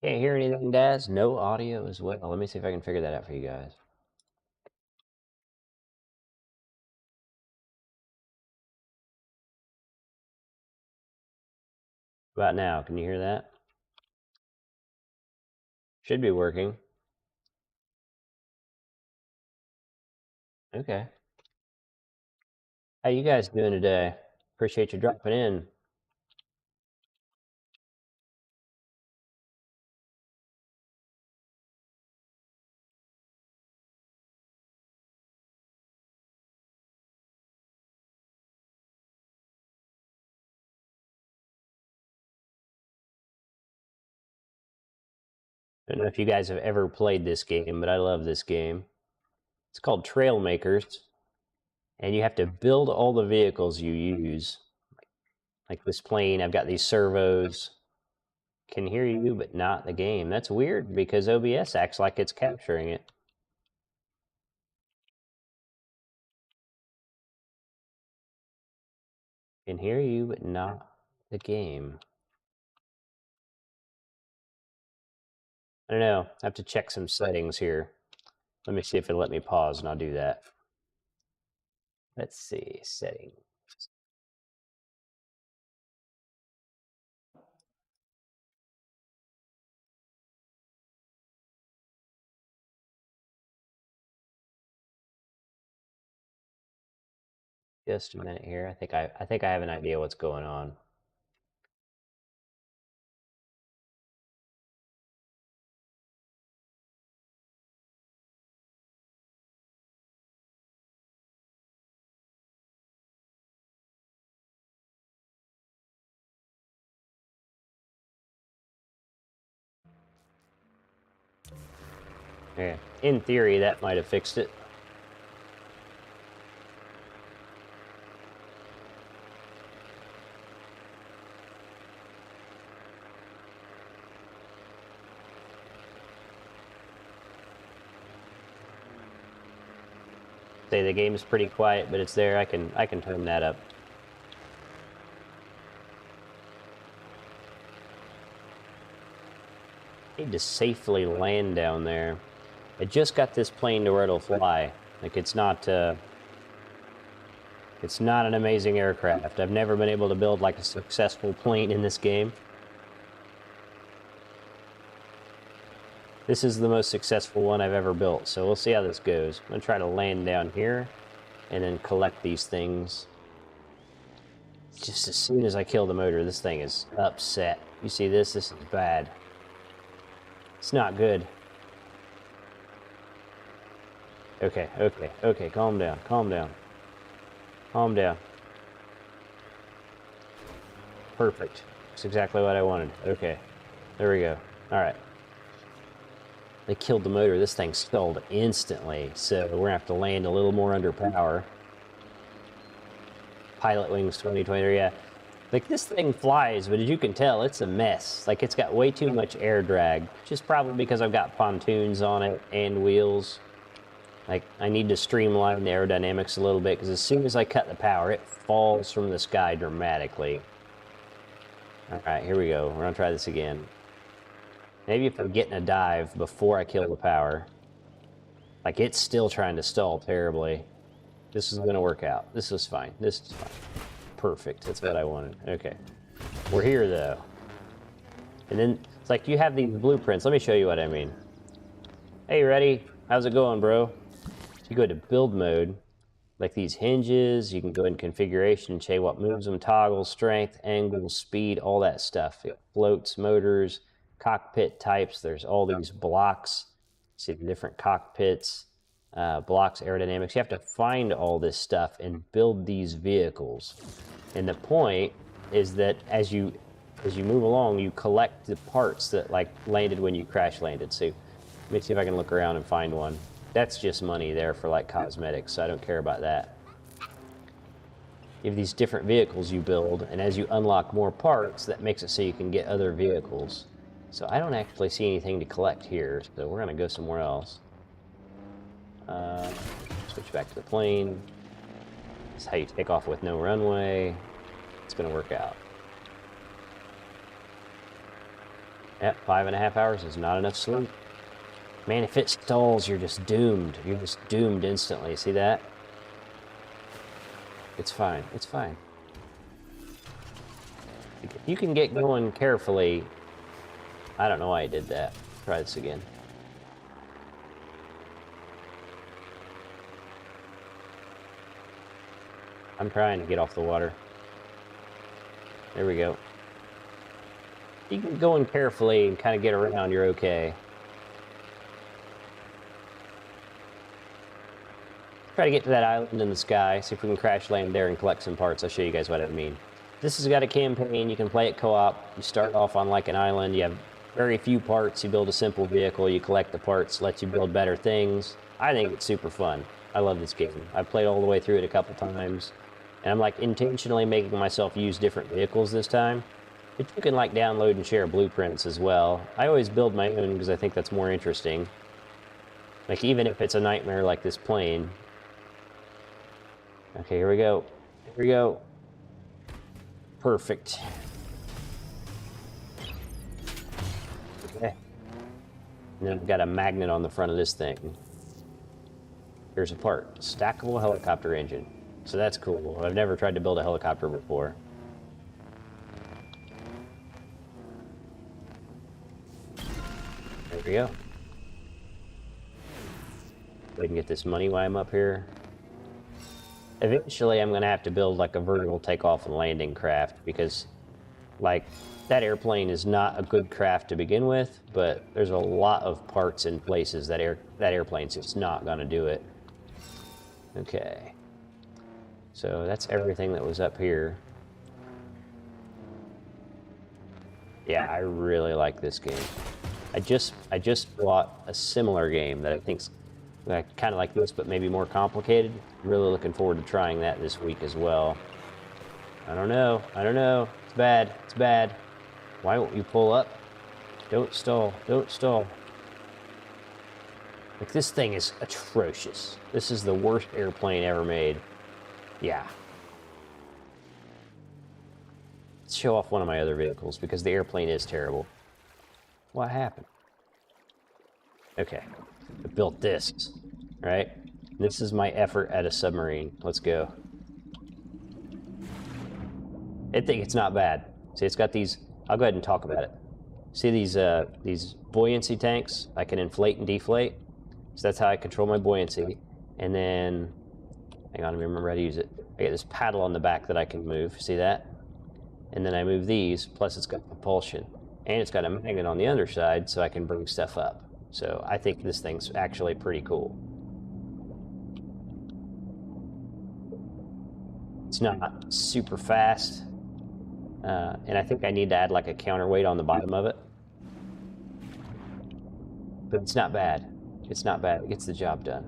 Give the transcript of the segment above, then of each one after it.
Can't hear anything, Daz. No audio as well. Let me see if I can figure that out for you guys. About now, can you hear that? Should be working. Okay. How you guys doing today? Appreciate you dropping in. I don't know if you guys have ever played this game, but I love this game. It's called Trail Makers, and you have to build all the vehicles you use. Like this plane, I've got these servos. Can hear you, but not the game. That's weird because OBS acts like it's capturing it. Can hear you, but not the game. I don't know. I have to check some settings here. Let me see if it'll let me pause, and I'll do that. Let's see, settings. Just a minute here. I think I have an idea what's going on. Yeah, in theory, that might have fixed it. Say the game's pretty quiet, but it's there. I can turn that up. Need to safely land down there. I just got this plane to where it'll fly. Like it's not an amazing aircraft. I've never been able to build like a successful plane in this game. This is the most successful one I've ever built, so we'll see how this goes. I'm going to try to land down here and then collect these things. Just as soon as I kill the motor, this thing is upset. You see this? This is bad. It's not good. Okay, calm down, calm down. Calm down. Perfect. That's exactly what I wanted. Okay, there we go. All right. They killed the motor. This thing stalled instantly, so we're gonna have to land a little more under power. Pilotwings 2023, yeah. Like this thing flies, but as you can tell, it's a mess. Like it's got way too much air drag, just probably because I've got pontoons on it and wheels. Like I need to streamline the aerodynamics a little bit because as soon as I cut the power, it falls from the sky dramatically. All right, here we go. We're gonna try this again. Maybe if I'm getting a dive before I kill the power. Like it's still trying to stall terribly. This is gonna work out. This is fine. This is fine. Perfect. That's what I wanted. Okay. We're here though. And then it's like you have these blueprints. Let me show you what I mean. Hey, ready? How's it going, bro? So you go to build mode, like these hinges, you can go in configuration and change what moves them, toggle, strength, angle, speed, all that stuff. Floats, motors, cockpit types. There's all these blocks. See the different cockpits, blocks, aerodynamics. You have to find all this stuff and build these vehicles. And the point is that as you move along, you collect the parts that like landed when you crash landed. So let me see if I can look around and find one. That's just money there for like cosmetics, so I don't care about that. You have these different vehicles you build, and as you unlock more parts, that makes it so you can get other vehicles. So I don't actually see anything to collect here, so we're gonna go somewhere else. Switch back to the plane. That's how you take off with no runway. It's gonna work out. Yep, 5.5 hours is not enough sleep. Man, if it stalls, you're just doomed. You're just doomed instantly. See that? It's fine. It's fine. You can get going carefully. I don't know why I did that. Try this again. I'm trying to get off the water. There we go. You can go in carefully and kind of get around, you're okay. Try to get to that island in the sky, see if we can crash land there and collect some parts. I'll show you guys what I mean. This has got a campaign, you can play it co-op. You start off on like an island, you have very few parts, you build a simple vehicle, you collect the parts, lets you build better things. I think it's super fun. I love this game. I've played all the way through it a couple times. And I'm like intentionally making myself use different vehicles this time. But you can like download and share blueprints as well. I always build my own because I think that's more interesting. Like even if it's a nightmare like this plane. Okay, here we go. Here we go. Perfect. Okay. And then I've got a magnet on the front of this thing. Here's a part. Stackable helicopter engine. So that's cool. I've never tried to build a helicopter before. There we go. We can get this money while I'm up here. Eventually, I'm going to have to build like a vertical takeoff and landing craft because like that airplane is not a good craft to begin with, but there's a lot of parts and places that airplane's just not going to do it. Okay. So that's everything that was up here. Yeah, I really like this game. I just bought a similar game that I think's kind of like this, but maybe more complicated. Really looking forward to trying that this week as well. I don't know. I don't know. It's bad. It's bad. Why won't you pull up? Don't stall. Don't stall. Like, this thing is atrocious. This is the worst airplane ever made. Yeah. Let's show off one of my other vehicles because the airplane is terrible. What happened? Okay. I built this, right? This is my effort at a submarine. Let's go. I think it's not bad. See, it's got these. I'll go ahead and talk about it. See these buoyancy tanks? I can inflate and deflate. So that's how I control my buoyancy. And then, hang on, let me remember how to use it. I get this paddle on the back that I can move. See that? And then I move these. Plus, it's got propulsion, and it's got a magnet on the underside, so I can bring stuff up. So I think this thing's actually pretty cool. It's not super fast. And I think I need to add like a counterweight on the bottom of it. But it's not bad. It's not bad. It gets the job done.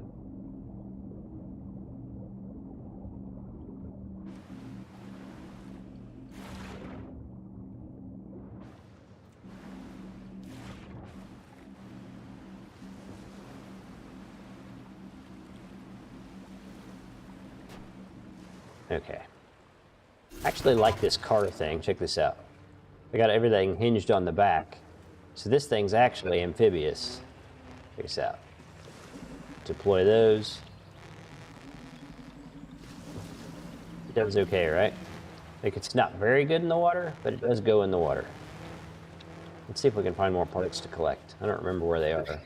Okay. I actually like this car thing. Check this out. I got everything hinged on the back. So this thing's actually amphibious. Check this out. Deploy those. It does okay, right? Like, it's not very good in the water, but it does go in the water. Let's see if we can find more parts to collect. I don't remember where they are.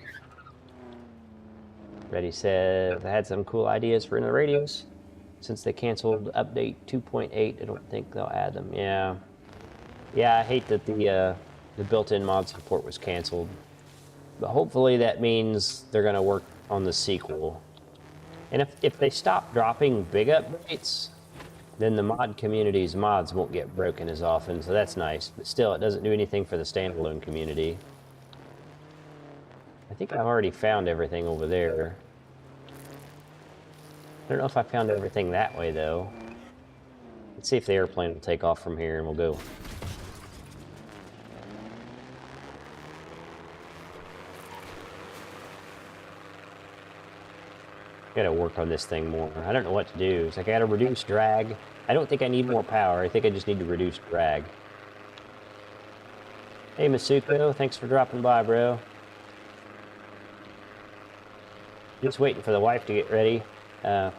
Reddy said I had some cool ideas for inner radios. Since they canceled update 2.8, I don't think they'll add them. Yeah. Yeah, I hate that the built-in mod support was canceled. But hopefully that means they're going to work on the sequel. And if they stop dropping big updates, then the mod community's mods won't get broken as often, so that's nice. But still, it doesn't do anything for the standalone community. I think I've already found everything over there. I don't know if I found everything that way, though. Let's see if the airplane will take off from here, and we'll go. Gotta work on this thing more. I don't know what to do. It's like I gotta reduce drag. I don't think I need more power. I think I just need to reduce drag. Hey, Masuko, thanks for dropping by, bro. Just waiting for the wife to get ready. You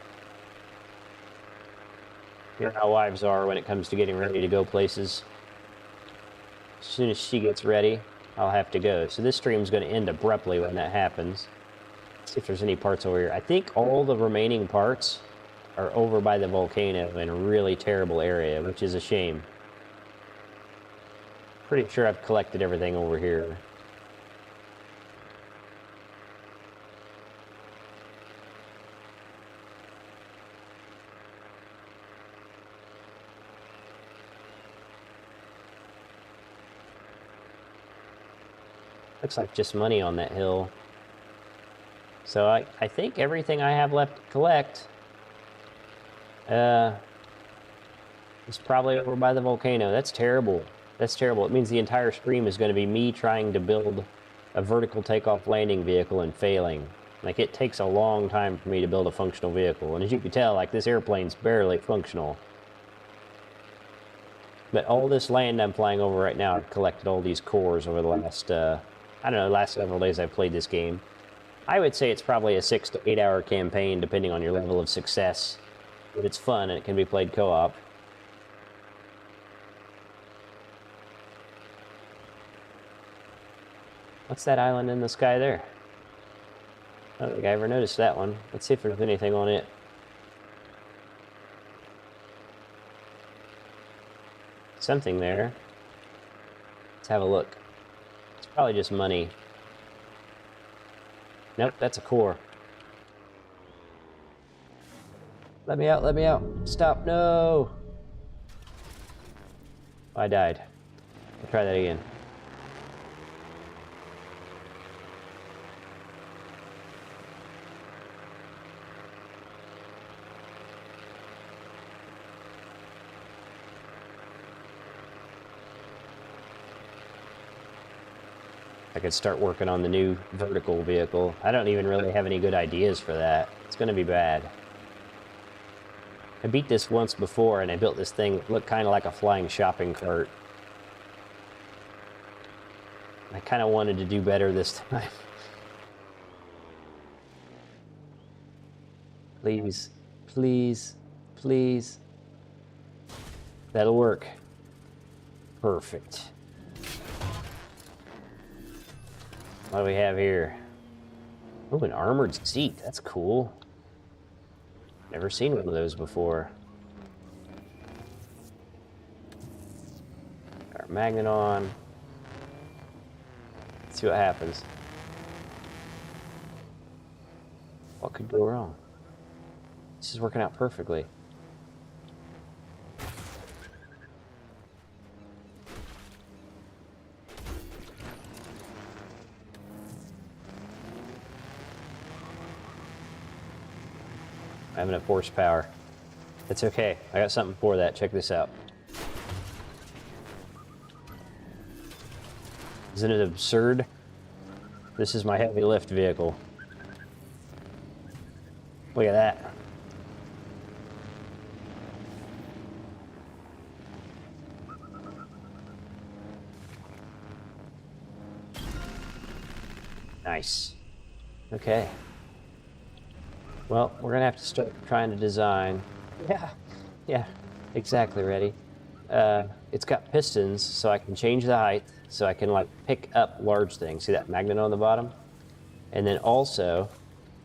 know how wives are when it comes to getting ready to go places. As soon as she gets ready, I'll have to go. So this stream's going to end abruptly when that happens. Let's see if there's any parts over here. I think all the remaining parts are over by the volcano in a really terrible area, which is a shame. Pretty sure I've collected everything over here. Looks like just money on that hill. So I think everything I have left to collect is probably over by the volcano. That's terrible. That's terrible. It means the entire stream is going to be me trying to build a vertical takeoff landing vehicle and failing. Like, it takes a long time for me to build a functional vehicle. And as you can tell, like, this airplane's barely functional. But all this land I'm flying over right now, I've collected all these cores over the last, I don't know, last several days I've played this game. I would say it's probably a 6 to 8 hour campaign, depending on your level of success. But it's fun, and it can be played co-op. What's that island in the sky there? I don't think I ever noticed that one. Let's see if there's anything on it. Something there. Let's have a look. It's probably just money. Nope, that's a core. Let me out, let me out. Stop, no! I died. I'll try that again. I could start working on the new vertical vehicle. I don't even really have any good ideas for that. It's gonna be bad. I beat this once before, and I built this thing that looked kind of like a flying shopping cart. I kind of wanted to do better this time. Please, please, please. That'll work. Perfect. What do we have here? Oh, an armored seat. That's cool. Never seen one of those before. Got our magnet on. Let's see what happens. What could go wrong? This is working out perfectly. I have enough horsepower. It's okay. I got something for that. Check this out. Isn't it absurd? This is my heavy lift vehicle. Look at that. Nice. Okay. Well, we're gonna have to start trying to design. Yeah, exactly, ready. It's got pistons, so I can change the height, so I can like pick up large things. See that magnet on the bottom? And then also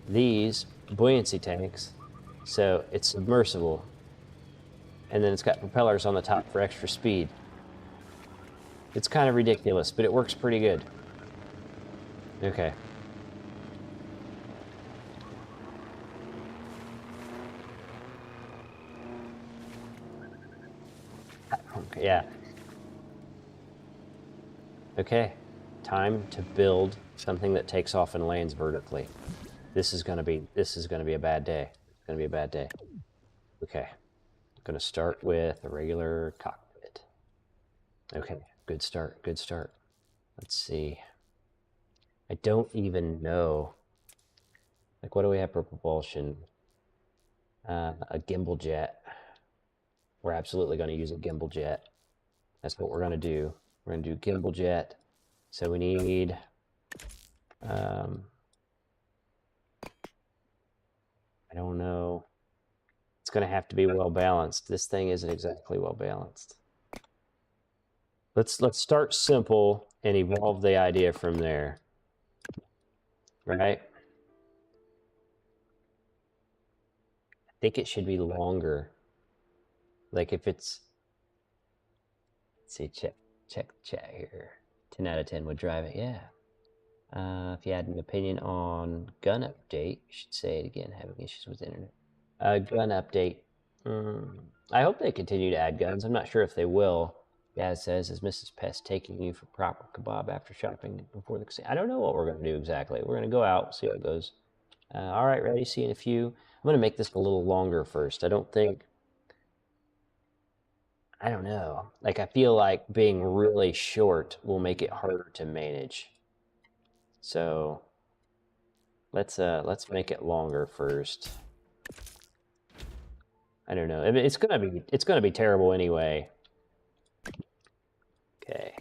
these buoyancy tanks, so it's submersible. And then it's got propellers on the top for extra speed. It's kind of ridiculous, but it works pretty good. Okay. Yeah. Okay. Time to build something that takes off and lands vertically. This is gonna be a bad day. It's gonna be a bad day. Okay. I'm gonna start with a regular cockpit. Okay, good start, good start. Let's see. I don't even know. Like, what do we have for propulsion? A gimbal jet. We're absolutely going to use a gimbal jet. That's what we're going to do. We're going to do gimbal jet. So we need I don't know. It's going to have to be well balanced. This thing isn't exactly well balanced. Let's start simple and evolve the idea from there. Right? I think it should be longer. Like if it's, let's see, check the chat here. 10 out of 10 would drive it. Yeah. If you had an opinion on gun update, you should say it again. Having issues with the internet. Gun update. I hope they continue to add guns. I'm not sure if they will. Gaz says, is Mrs. Pest taking you for proper kebab after shopping before the casino? I don't know what we're going to do exactly. We're going to go out, see how it goes. All right, ready? See you in a few. I'm going to make this a little longer first. I don't know. Like, I feel like being really short will make it harder to manage. So let's make it longer first. I don't know. I mean, it's gonna be terrible anyway. Okay.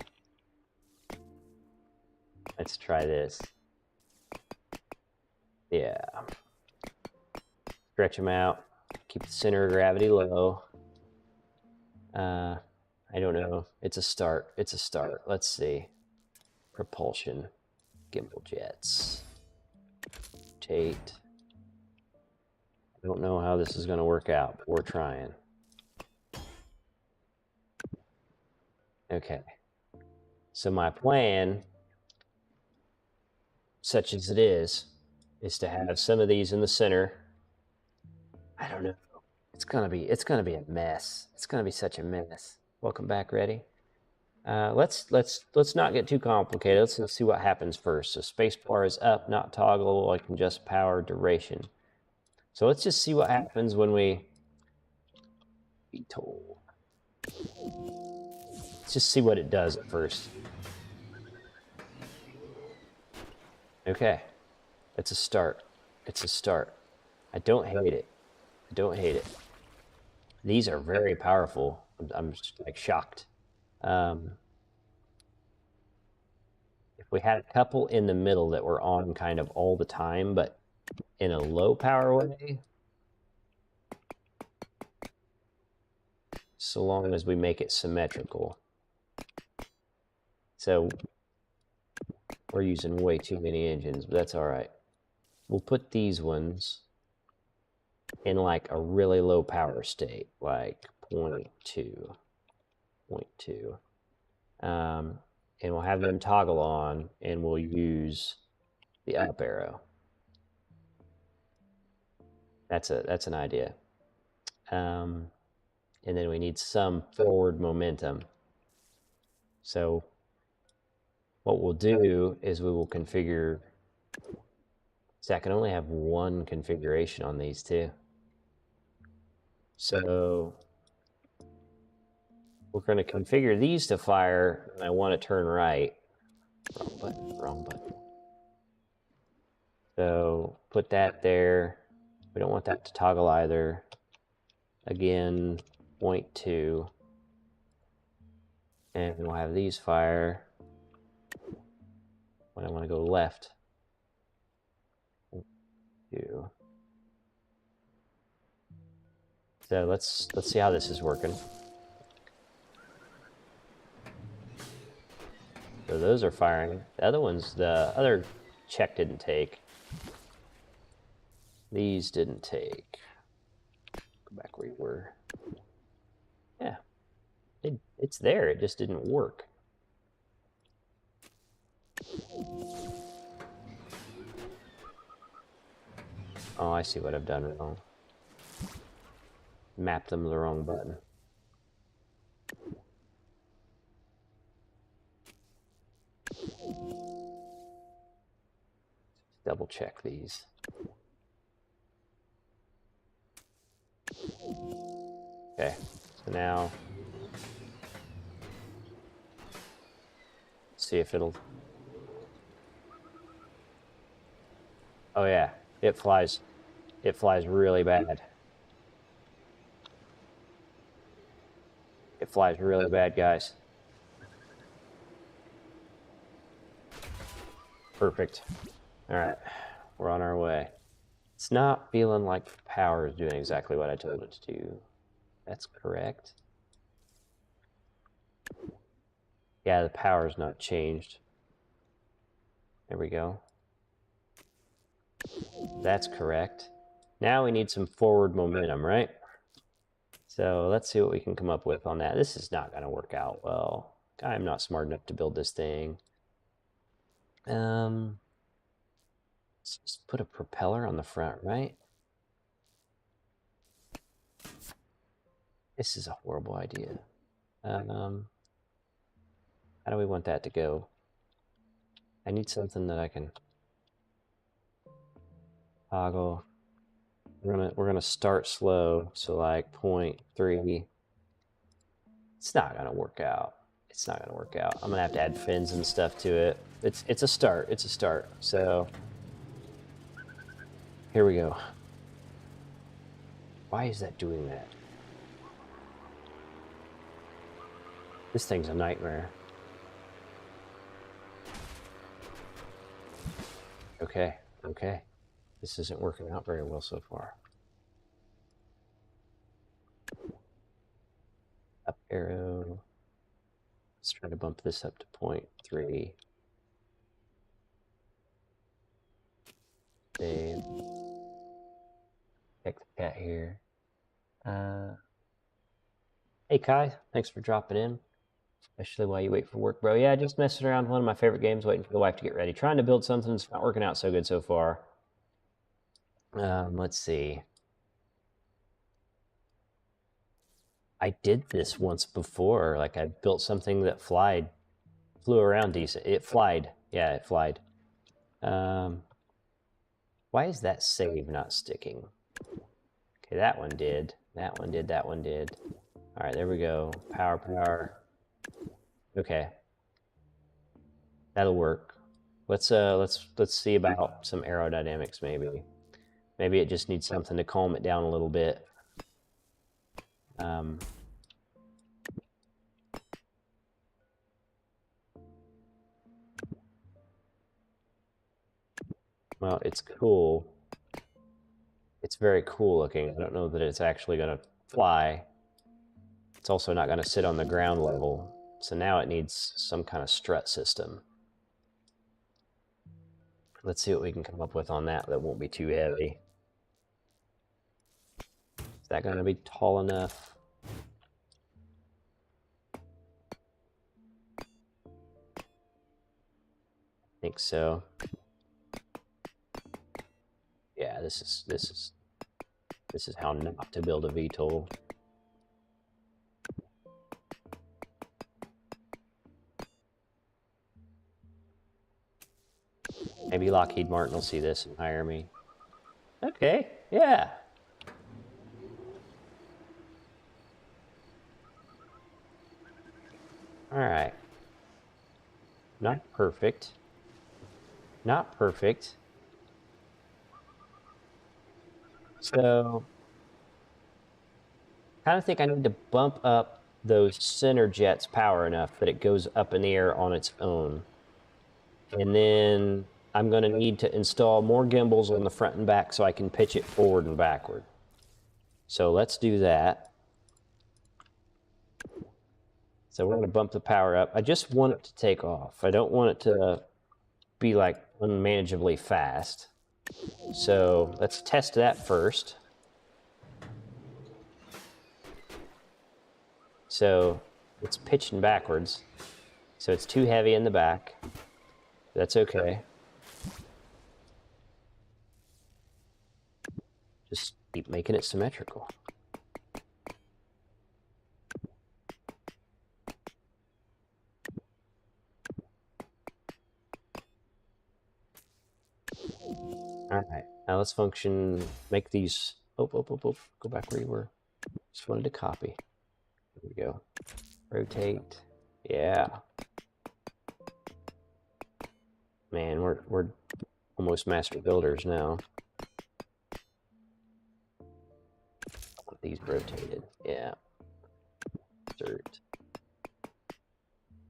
Let's try this. Yeah. Stretch them out. Keep the center of gravity low. I don't know. It's a start. It's a start. Let's see. Propulsion. Gimbal jets. Rotate. I don't know how this is going to work out, but we're trying. Okay. So my plan, such as it is to have some of these in the center. I don't know. It's gonna be a mess. It's gonna be such a mess. Welcome back, ready? Let's not get too complicated. Let's see what happens first. So spacebar is up, not toggle. I can just power duration. So let's just see what happens when we be told. Let's just see what it does at first. Okay, it's a start. It's a start. I don't hate it. I don't hate it. These are very powerful. I'm just like shocked. If we had a couple in the middle that were on kind of all the time, but in a low power way, so long as we make it symmetrical. So we're using way too many engines, but that's all right. We'll put these ones in like a really low power state, like 0.2. And we'll have them toggle on, and we'll use the up arrow. That's an idea. And then we need some forward momentum. So what we'll do is we will configure. See, I can only have one configuration on these two. So we're going to configure these to fire, and I want to turn right. Wrong button. So put that there. We don't want that to toggle either. Again, 0.2. And we'll have these fire when I want to go left. 2. So let's see how this is working. So those are firing. The other ones, the other check didn't take. These didn't take. Go back where you were. Yeah, it's there. It just didn't work. Oh, I see what I've done wrong. Mapped them the wrong button. Double check these. Okay, so now see if it'll. Oh yeah, it flies really bad. It flies really bad, guys. Perfect. All right, we're on our way. It's not feeling like the power is doing exactly what I told it to do. That's correct. Yeah, the power's not changed. There we go. That's correct. Now we need some forward momentum, right? So let's see what we can come up with on that. This is not going to work out well. I'm not smart enough to build this thing. Let's just put a propeller on the front, right? This is a horrible idea. How do we want that to go? I need something that I can toggle. We're gonna start slow, so like 0.3. It's not gonna work out. It's not gonna work out. I'm gonna have to add fins and stuff to it. It's a start. It's a start. So here we go. Why is that doing that? This thing's a nightmare. Okay, okay. This isn't working out very well so far. Up arrow. Let's try to bump this up to 0.3. Save. Check the cat here. Hey Kai, thanks for dropping in. Especially while you wait for work, bro. Yeah, just messing around with one of my favorite games, waiting for the wife to get ready. Trying to build something that's not working out so good so far. Let's see. I did this once before. Like I built something that flew around decent. It flied. Yeah, it flied. Why is that save not sticking? Okay, that one did. That one did. That one did. All right, there we go. Power, power. Okay, that'll work. Let's see about some aerodynamics maybe. Maybe it just needs something to calm it down a little bit. Well, it's cool. It's very cool looking. I don't know that it's actually going to fly. It's also not going to sit on the ground level. So now it needs some kind of strut system. Let's see what we can come up with on that won't be too heavy. Is that going to be tall enough? I think so. Yeah, this is how not to build a VTOL. Maybe Lockheed Martin will see this and hire me. Okay, yeah. All right. Not perfect. Not perfect. So, I kind of think I need to bump up those center jets power enough that it goes up in the air on its own. And then I'm going to need to install more gimbals on the front and back so I can pitch it forward and backward. So let's do that. So we're going to bump the power up. I just want it to take off. I don't want it to be like unmanageably fast. So let's test that first. So it's pitching backwards. So it's too heavy in the back. That's okay. Just keep making it symmetrical. All right, now let's make these, go back where you were. Just wanted to copy. There we go. Rotate, yeah. Man, we're almost master builders now. I want these rotated, yeah. Insert.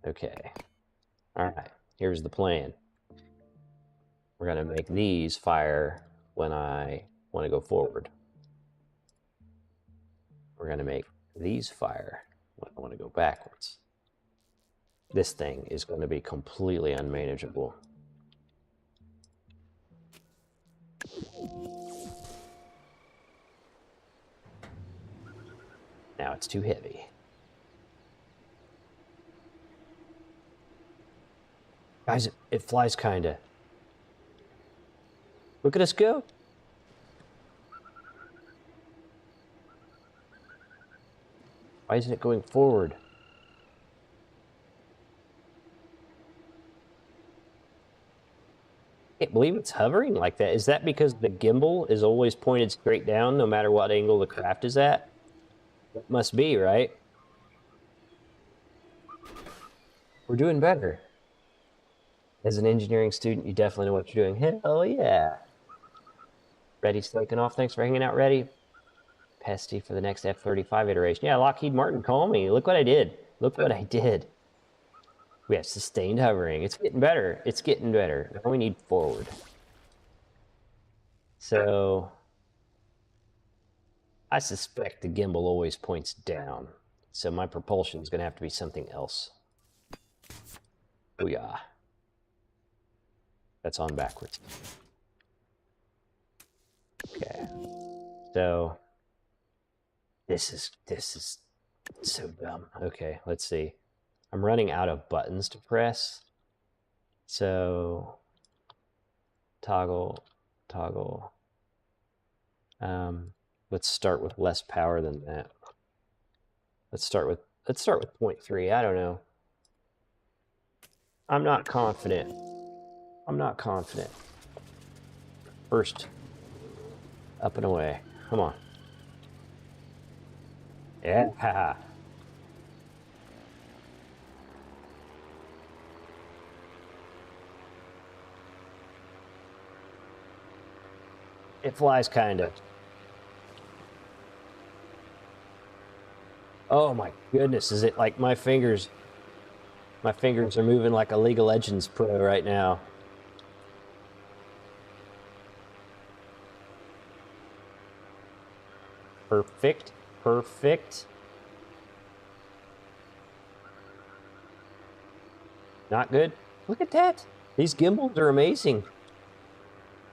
Okay, all right, here's the plan. we're going to make these fire when I want to go forward. We're going to make these fire when I want to go backwards. This thing is going to be completely unmanageable. Now it's too heavy. Guys, it flies kinda. Look at us go. Why isn't it going forward? I can't believe it's hovering like that. Is that because the gimbal is always pointed straight down no matter what angle the craft is at? It must be, right? We're doing better. As an engineering student, you definitely know what you're doing. Hell yeah. Reddy's taking off. Thanks for hanging out, Reddy. Pesty for the next F-35 iteration. Yeah, Lockheed Martin, call me. Look what I did. Look what I did. We have sustained hovering. It's getting better. It's getting better. Now we need forward. So I suspect the gimbal always points down. So my propulsion is going to have to be something else. Booyah. That's on backwards. Okay. So this is so dumb. Okay, let's see. I'm running out of buttons to press. So toggle. Let's start with less power than that. Let's start with 0.3. I don't know. I'm not confident. First, up and away. Come on. Yeah. It flies kind of. Oh my goodness, is it like my fingers are moving like a League of Legends pro right now. Perfect. Not good. Look at that. These gimbals are amazing.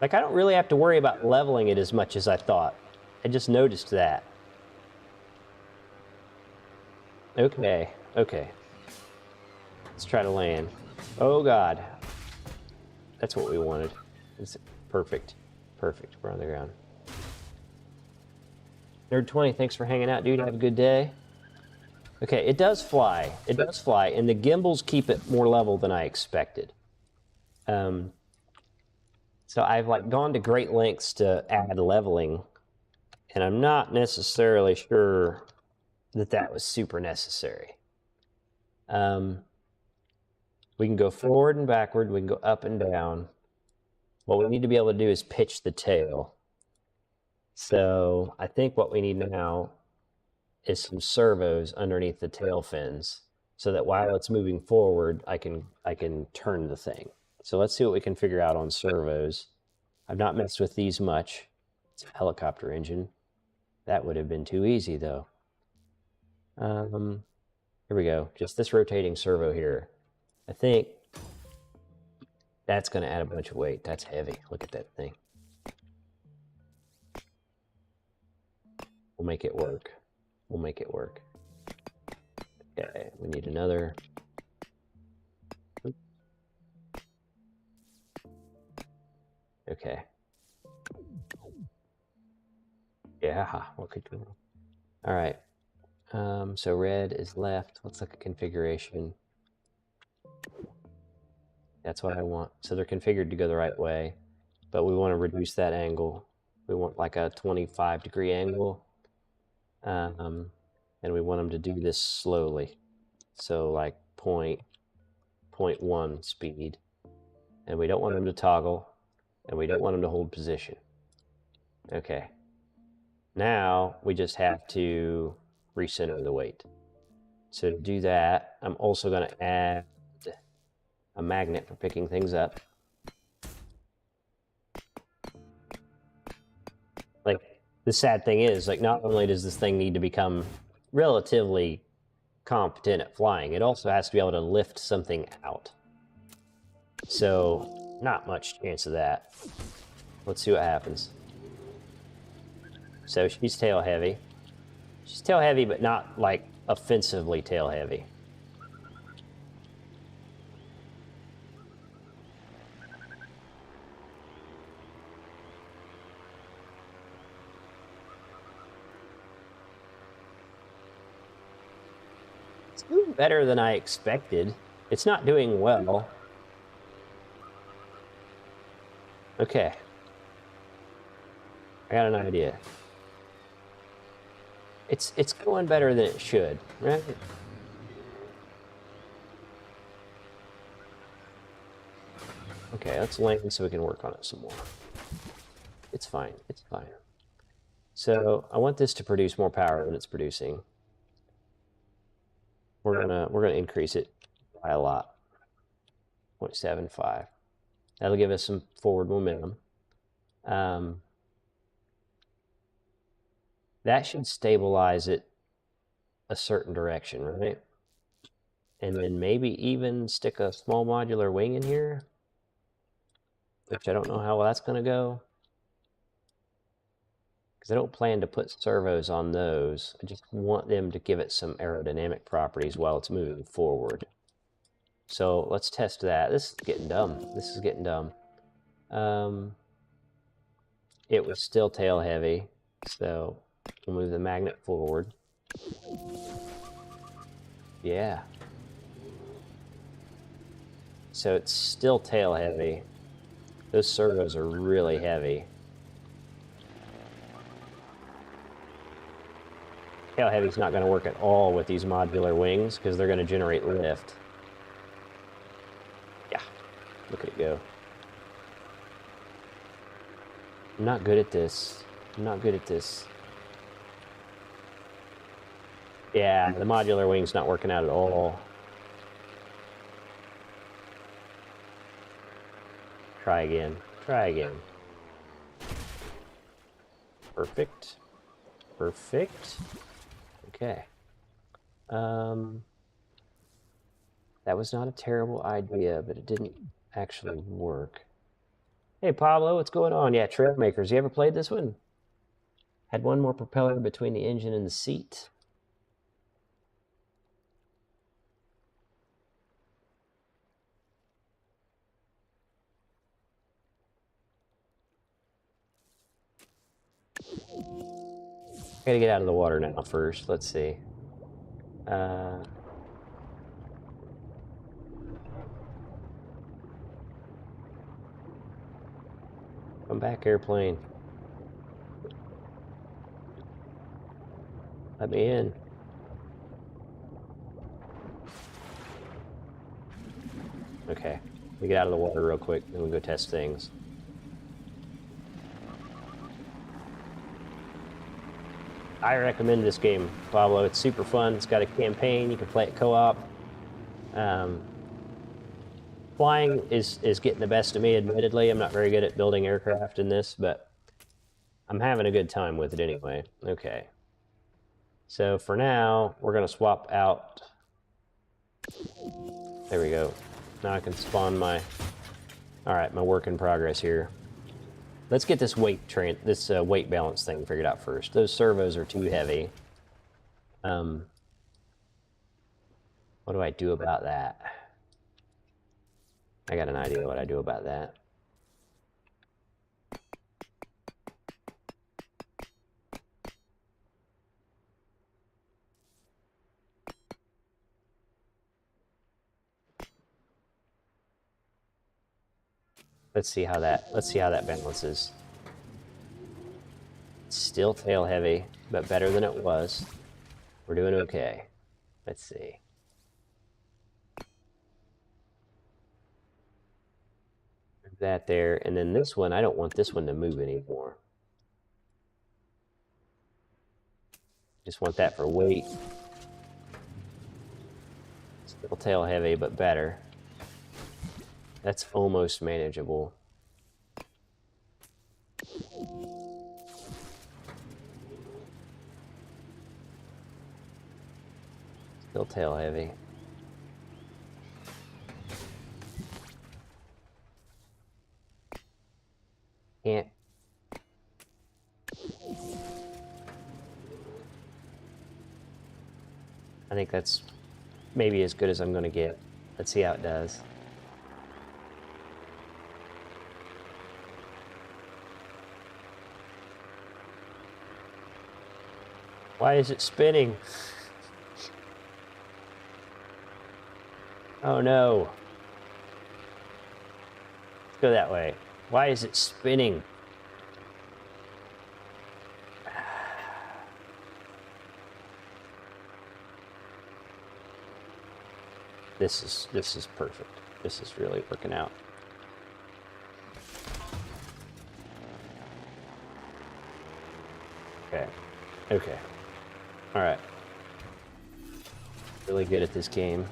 Like, I don't really have to worry about leveling it as much as I thought. I just noticed that. Okay. Let's try to land. Oh God. That's what we wanted. It's perfect. We're on the ground. Nerd20, thanks for hanging out, dude. Have a good day. Okay, it does fly. And the gimbals keep it more level than I expected. So I've gone to great lengths to add leveling, and I'm not necessarily sure that was super necessary. We can go forward and backward. We can go up and down. What we need to be able to do is pitch the tail. So I think what we need now is some servos underneath the tail fins, so that while it's moving forward, I can turn the thing. So let's see what we can figure out on servos. I've not messed with these much. It's a helicopter engine. That would have been too easy, though. Here we go. Just this rotating servo here. I think that's going to add a bunch of weight. That's heavy. Look at that thing. We'll make it work. Okay, we need another. Okay. Yeah, what could go wrong? All right. So red is left. Let's look at configuration. That's what I want. So they're configured to go the right way, but we want to reduce that angle. We want like a 25-degree angle. And we want them to do this slowly. So like 0.1 speed. And we don't want them to toggle, and we don't want them to hold position. Okay. Now we just have to recenter the weight. So to do that, I'm also going to add a magnet for picking things up. The sad thing is, like, not only does this thing need to become relatively competent at flying, it also has to be able to lift something out. So, not much chance of that. Let's see what happens. So she's tail heavy. She's tail heavy, but not like offensively tail heavy. It's doing better than I expected. It's not doing well. Okay. I got an idea. It's going better than it should, right? Okay, let's land so we can work on it some more. It's fine. It's fine. So I want this to produce more power than it's producing. We're gonna increase it by a lot. 0.75. That'll give us some forward momentum. That should stabilize it a certain direction, right? And then maybe even stick a small modular wing in here, which I don't know how well that's going to go, because I don't plan to put servos on those. I just want them to give it some aerodynamic properties while it's moving forward. So let's test that. This is getting dumb. This is getting dumb. It was still tail heavy, so we'll move the magnet forward. Yeah. So it's still tail heavy. Those servos are really heavy. Tail heavy's not going to work at all with these modular wings because they're going to generate lift. Yeah, look at it go. I'm not good at this. I'm not good at this. Yeah, the modular wing's not working out at all. Try again. Try again. Perfect. Perfect. Okay. That was not a terrible idea, but it didn't actually work. Hey, Pablo, what's going on? Yeah, Trailmakers. You ever played this one? Had one more propeller between the engine and the seat. Gotta get out of the water now first. Let's see. Come back, airplane. Let me in. Okay. We get out of the water real quick, then we go test things. I recommend this game, Pablo. It's super fun. It's got a campaign. You can play it co-op. Flying is getting the best of me, admittedly. I'm not very good at building aircraft in this, but I'm having a good time with it anyway. Okay. So for now, we're going to swap out. There we go. Now I can spawn my... All right, my work in progress here. Let's get this weight balance thing figured out first. Those servos are too heavy. What do I do about that? I got an idea what I do about that. Let's see how that balances. It's still tail heavy, but better than it was. We're doing okay. Let's see. That there, and then this one, I don't want this one to move anymore. Just want that for weight. Still tail heavy, but better. That's almost manageable. Still tail heavy. Can't. I think that's maybe as good as I'm going to get. Let's see how it does. Why is it spinning? Oh no. Let's go that way. Why is it spinning? This is perfect. This is really working out. Okay. Okay. All right. Really good at this game.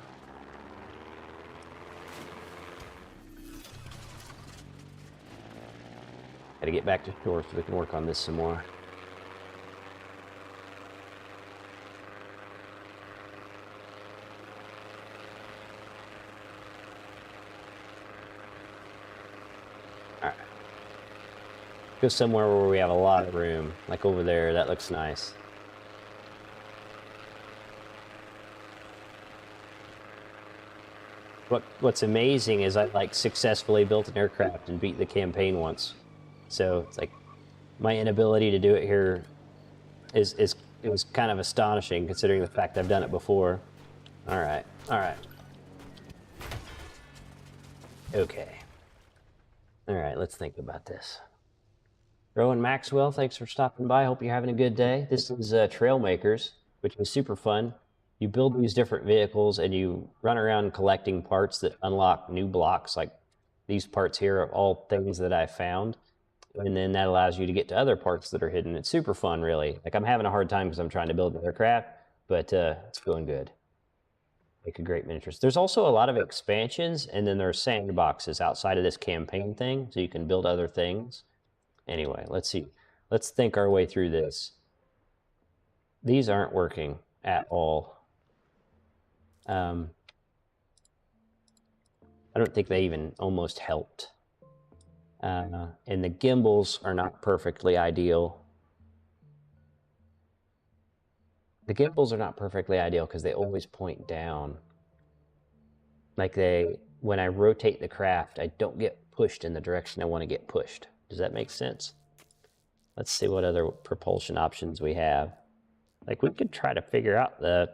Gotta get back to shore so we can work on this some more. All right. Go somewhere where we have a lot of room, like over there. That looks nice. What's amazing is I like successfully built an aircraft and beat the campaign once. So it's like my inability to do it here it was kind of astonishing considering the fact I've done it before. All right. Okay. All right, let's think about this. Rowan Maxwell, thanks for stopping by. Hope you're having a good day. This is Trailmakers, which is super fun. You build these different vehicles and you run around collecting parts that unlock new blocks. Like these parts here are all things that I found. And then that allows you to get to other parts that are hidden. It's super fun, really. Like I'm having a hard time because I'm trying to build an aircraft, but it's feeling good. Make a great miniatures. There's also a lot of expansions, and then there's sandboxes outside of this campaign thing, so you can build other things. Anyway, let's see. Let's think our way through this. These aren't working at all. I don't think they even almost helped. And the gimbals are not perfectly ideal. The gimbals are not perfectly ideal because they always point down. Like when I rotate the craft, I don't get pushed in the direction I want to get pushed. Does that make sense? Let's see what other propulsion options we have. Like we could try to figure out the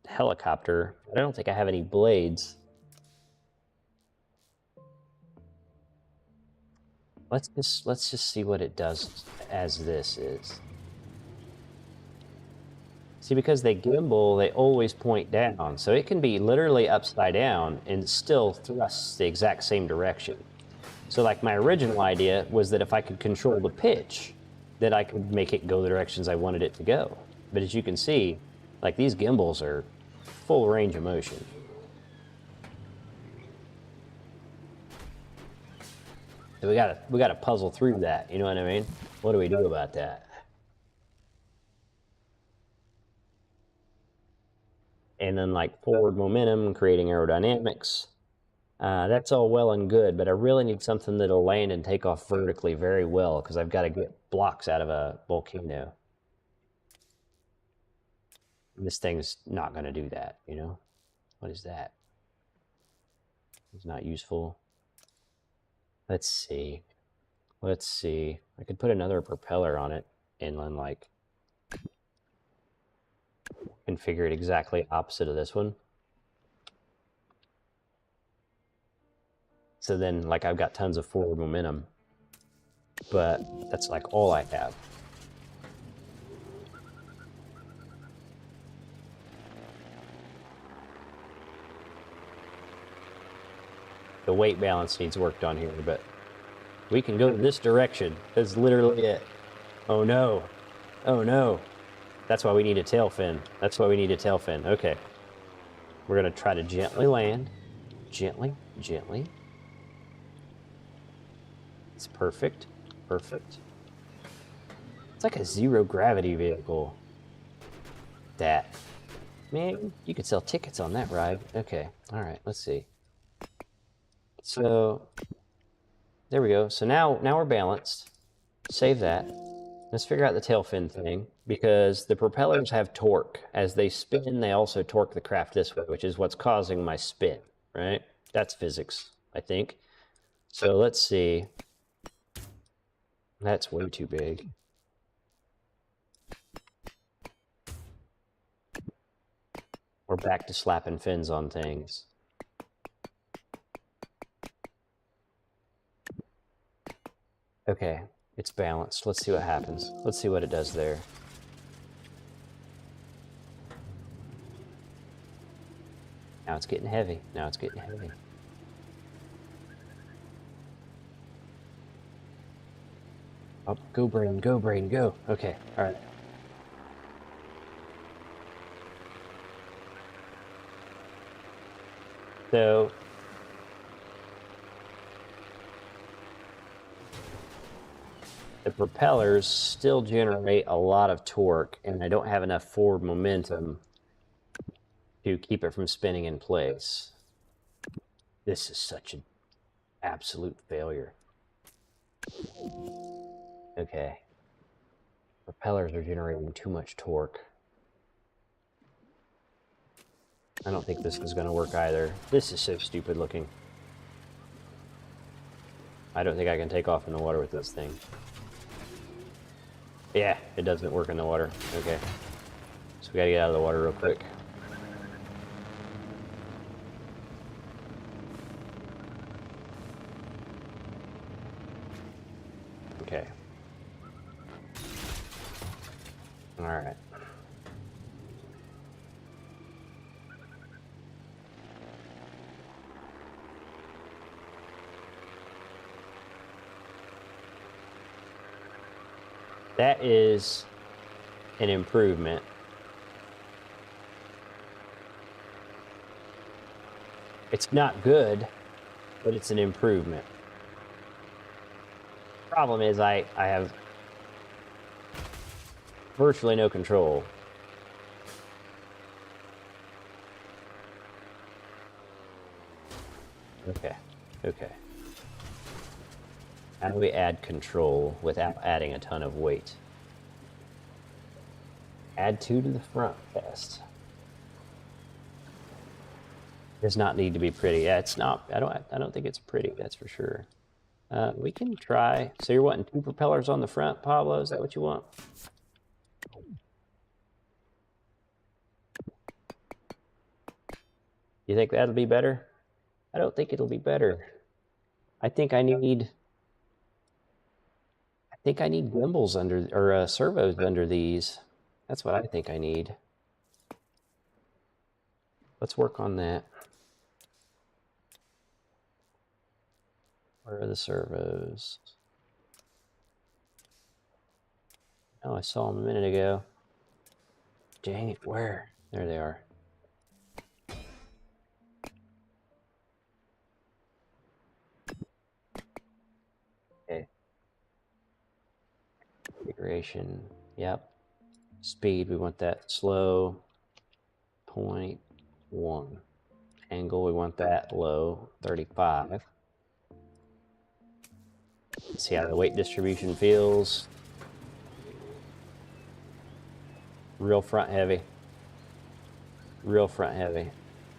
helicopter. I don't think I have any blades. Let's just see what it does as this is. See, because they gimbal, they always point down. So it can be literally upside down and still thrusts the exact same direction. So like my original idea was that if I could control the pitch, that I could make it go the directions I wanted it to go. But as you can see, like these gimbals are full range of motion. So we gotta puzzle through that, you know what I mean? What do we do about that? And then like forward momentum, creating aerodynamics. That's all well and good, but I really need something that'll land and take off vertically very well because I've got to get blocks out of a volcano. And this thing's not going to do that, you know? What is that? It's not useful. Let's see. I could put another propeller on it and then like configure it exactly opposite of this one. So then like I've got tons of forward momentum, but that's like all I have. The weight balance needs worked on here, but we can go this direction. That's literally it. Oh no. Oh no. That's why we need a tail fin. That's why we need a tail fin. Okay. We're going to try to gently land. Gently, gently. It's perfect. Perfect. It's like a zero gravity vehicle. That. Man, you could sell tickets on that ride. Okay, all right, let's see. So, there we go. So now we're balanced. Save that. Let's figure out the tail fin thing, because the propellers have torque. As they spin, they also torque the craft this way, which is what's causing my spin, right? That's physics, I think. So let's see. That's way too big. We're back to slapping fins on things. Okay, it's balanced. Let's see what happens. Let's see what it does there. Now it's getting heavy. Now it's getting heavy. Oh, go brain, go brain, go. Okay, all right. So the propellers still generate a lot of torque, and I don't have enough forward momentum to keep it from spinning in place. This is such an absolute failure. Okay. Propellers are generating too much torque. I don't think this is going to work either. This is so stupid looking. I don't think I can take off in the water with this thing. Yeah, it doesn't work in the water. Okay. So we gotta get out of the water real quick. Okay. All right. That is an improvement. It's not good, but it's an improvement. Problem is I have virtually no control. Okay, okay. How do we add control without adding a ton of weight? Add 2 to the front best. Does not need to be pretty. Yeah, it's not. I don't think it's pretty. That's for sure. We can try. So you're wanting 2 propellers on the front, Pablo? Is that what you want? You think that'll be better? I don't think it'll be better. I think I need gimbals under, or servos under these. That's what I think I need. Let's work on that. Where are the servos? Oh, I saw them a minute ago. Dang it, where? There they are. Okay. Configuration, yep. Speed, we want that slow. 0.1. Angle, we want that low, 35. Let's see how the weight distribution feels. Real front heavy. Real front heavy.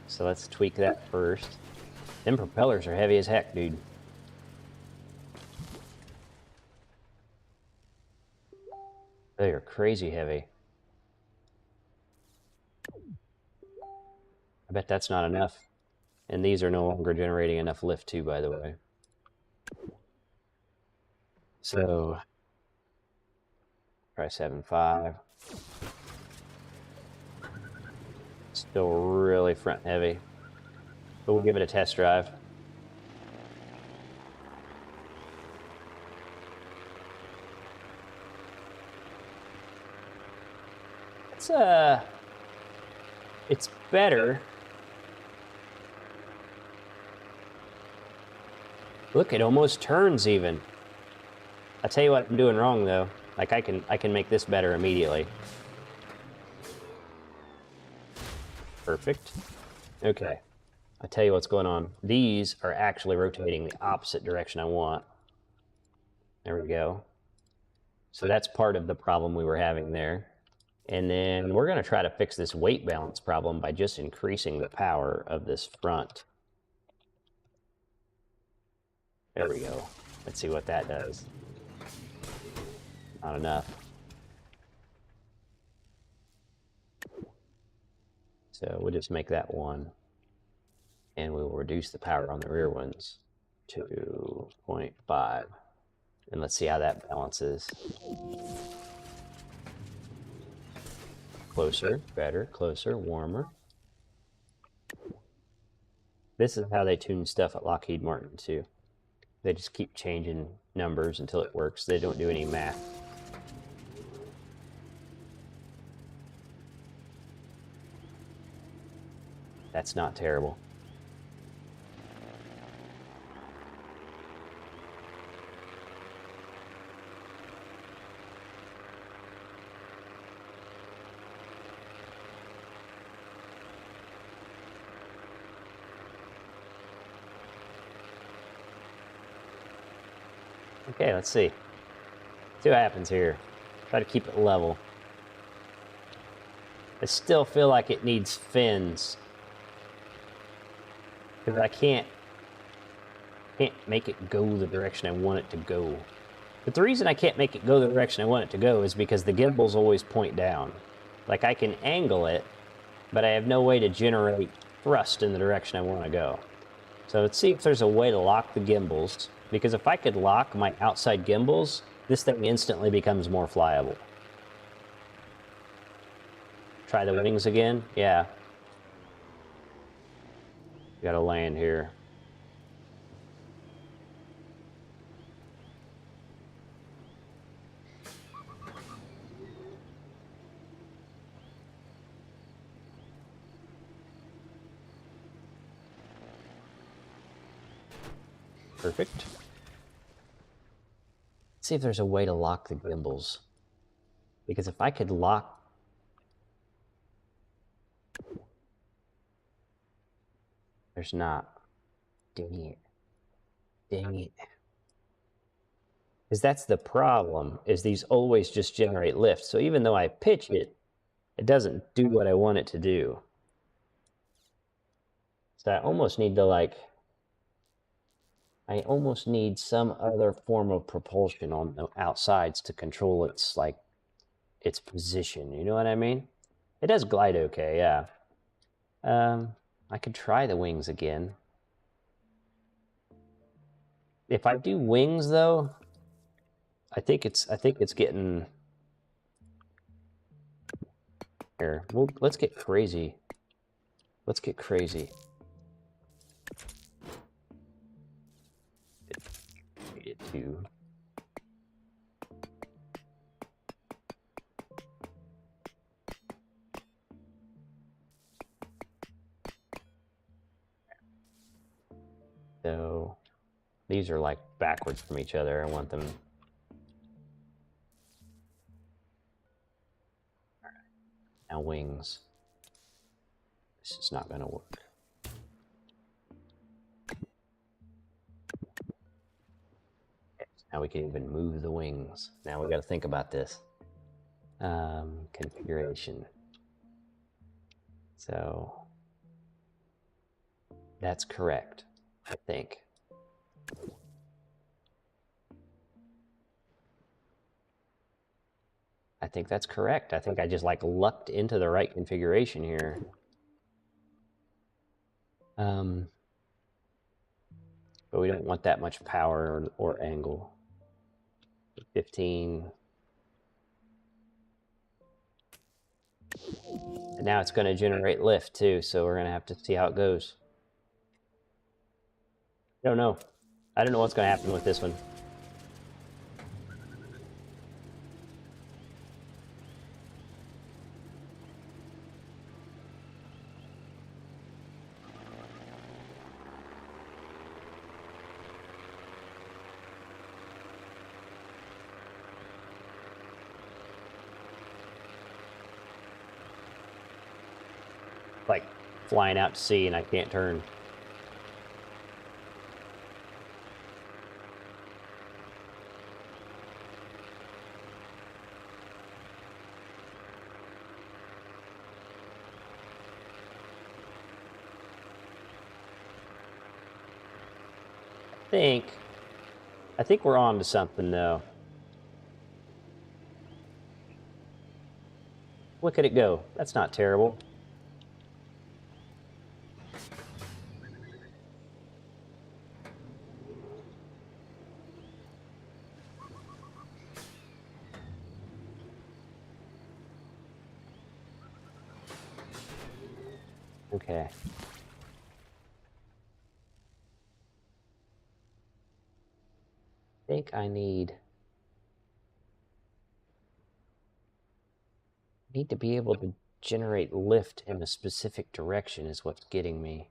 So let's tweak that first. Them propellers are heavy as heck, dude. They are crazy heavy. I bet that's not enough. And these are no longer generating enough lift too, by the way. So, try 7.5. Still really front heavy, but we'll give it a test drive. It's better. Look, it almost turns even. I'll tell you what I'm doing wrong though. Like I can make this better immediately. Perfect. Okay. I tell you what's going on. These are actually rotating the opposite direction I want. There we go. So that's part of the problem we were having there. And then we're going to try to fix this weight balance problem by just increasing the power of this front. There we go. Let's see what that does. Not enough. So we'll just make that 1. And we will reduce the power on the rear ones to 0.5. And let's see how that balances. Closer, better, closer, warmer. This is how they tune stuff at Lockheed Martin too. They just keep changing numbers until it works. They don't do any math. That's not terrible. Okay, let's see. See what happens here. Try to keep it level. I still feel like it needs fins. Because I can't make it go the direction I want it to go. But the reason I can't make it go the direction I want it to go is because the gimbals always point down. Like I can angle it, but I have no way to generate thrust in the direction I want to go. So let's see if there's a way to lock the gimbals. Because if I could lock my outside gimbals, this thing instantly becomes more flyable. Try the wings again? Yeah. Gotta land here. Perfect. Let's see if there's a way to lock the gimbals. Because if I could lock... There's not. Dang it. Dang it. Because that's the problem, is these always just generate lift. So even though I pitch it, it doesn't do what I want it to do. So I almost need to I almost need some other form of propulsion on the outsides to control its its position. You know what I mean? It does glide okay, yeah. I could try the wings again. If I do wings though, I think it's getting here. Well, let's get crazy. Let's get crazy. It too. So these are like backwards from each other. I want them. All right. Now wings. This is not going to work. Okay, so now we can even move the wings. Now we got to think about this. Configuration. So that's correct, I think. I think that's correct. I think I just like lucked into the right configuration here. But we don't want that much power or angle. 15. And now it's going to generate lift too, so we're going to have to see how it goes. I don't know. I don't know what's going to happen with this one. Like flying out to sea and I can't turn. I think we're on to something though. Look at it go. That's not terrible. Okay. I think I need to be able to generate lift in a specific direction is what's getting me.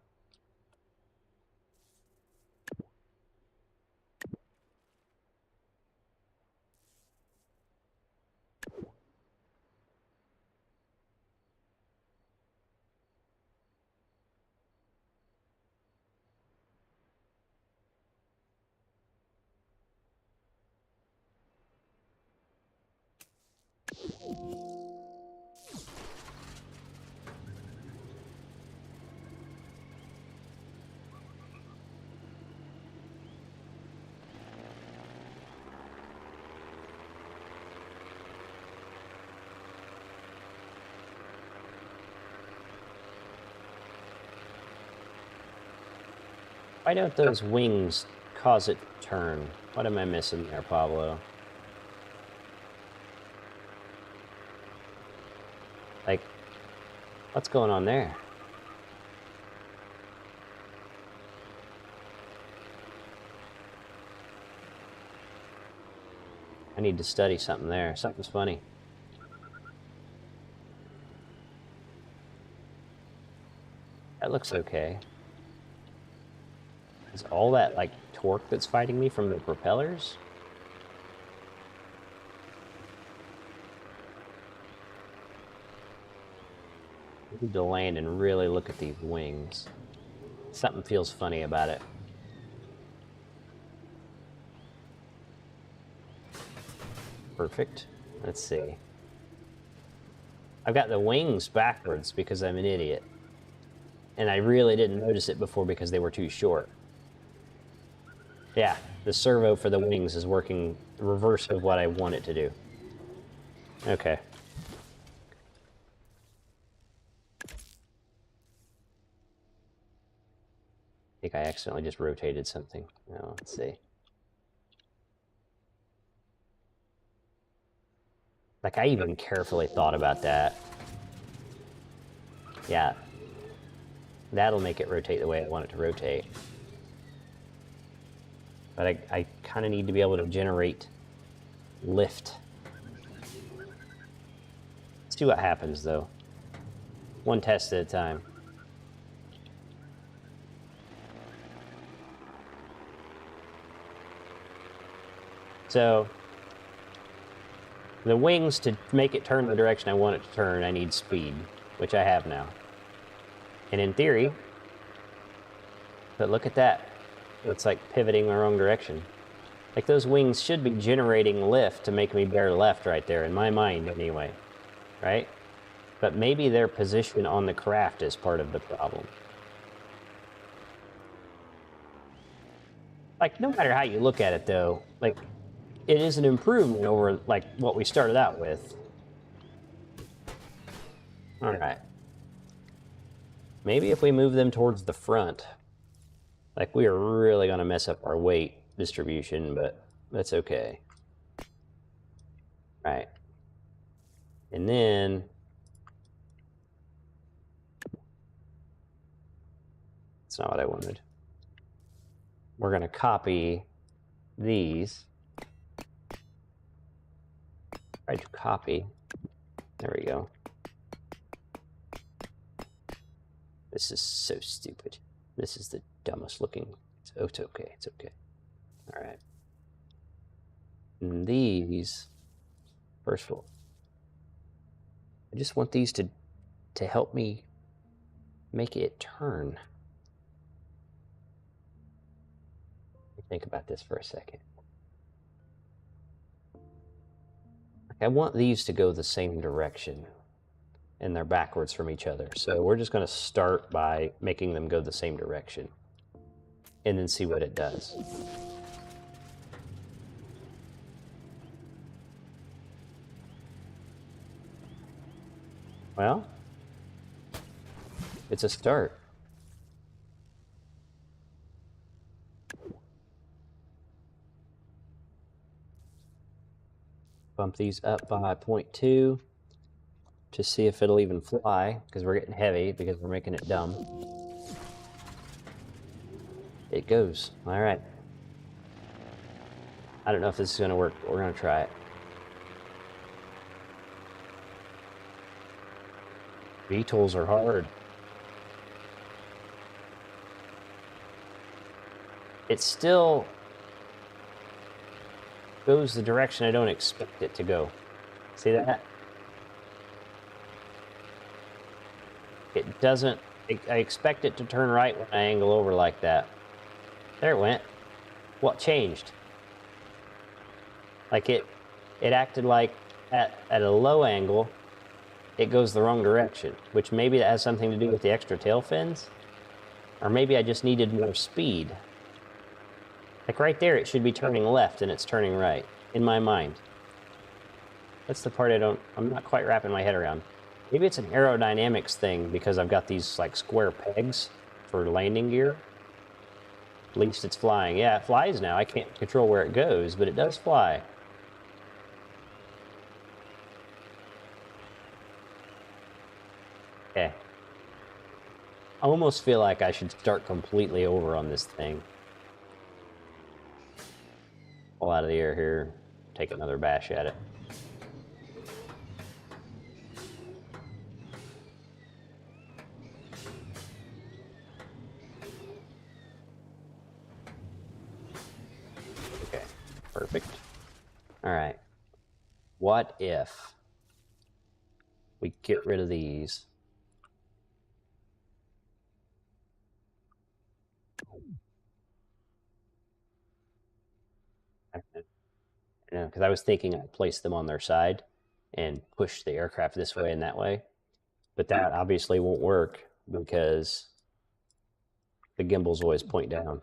Why don't those wings cause it to turn? What am I missing there, Pablo? Like, what's going on there? I need to study something there. Something's funny. That looks okay. Is all that, like, torque that's fighting me from the propellers? I need to land and really look at these wings. Something feels funny about it. Perfect. Let's see. I've got the wings backwards because I'm an idiot. And I really didn't notice it before because they were too short. Yeah, the servo for the wings is working the reverse of what I want it to do. Okay. I think I accidentally just rotated something. No, let's see. Like, I even carefully thought about that. Yeah. That'll make it rotate the way I want it to rotate. But I kind of need to be able to generate lift. Let's see what happens, though. One test at a time. So, the wings, to make it turn the direction I want it to turn, I need speed, which I have now. And in theory, but look at that. It's like pivoting the wrong direction. Like, those wings should be generating lift to make me bear left right there, in my mind anyway, right? But maybe their position on the craft is part of the problem. Like, no matter how you look at it, though, like, it is an improvement over, like, what we started out with. All right. Maybe if we move them towards the front, like, we are really going to mess up our weight distribution, but that's okay. All right. And then that's not what I wanted. We're going to copy these. Try to copy. There we go. This is so stupid. This is the dumbest looking. It's okay. It's okay. All right. And these, first of all, I just want these to help me make it turn? Think about this for a second. I want these to go the same direction, and they're backwards from each other. So we're just going to start by making them go the same direction, and then see what it does. Well, it's a start. Bump these up by 0.2 to see if it'll even fly, because we're getting heavy because we're making it dumb. It goes. All right. I don't know if this is going to work, but we're going to try it. VTOLs are hard. It still goes the direction I don't expect it to go. See that? It doesn't. I expect it to turn right when I angle over like that. There it went. What changed? Like it acted like at a low angle, it goes the wrong direction, which maybe that has something to do with the extra tail fins, or maybe I just needed more speed. Like right there, it should be turning left and it's turning right, in my mind. That's the part I'm not quite wrapping my head around. Maybe it's an aerodynamics thing because I've got these like square pegs for landing gear. At least it's flying. Yeah, it flies now. I can't control where it goes, but it does fly. Okay. I almost feel like I should start completely over on this thing. Pull out of the air here, take another bash at it. Okay, perfect. All right. What if we get rid of these? Because I was thinking I'd place them on their side and push the aircraft this way and that way. But that obviously won't work because the gimbals always point down.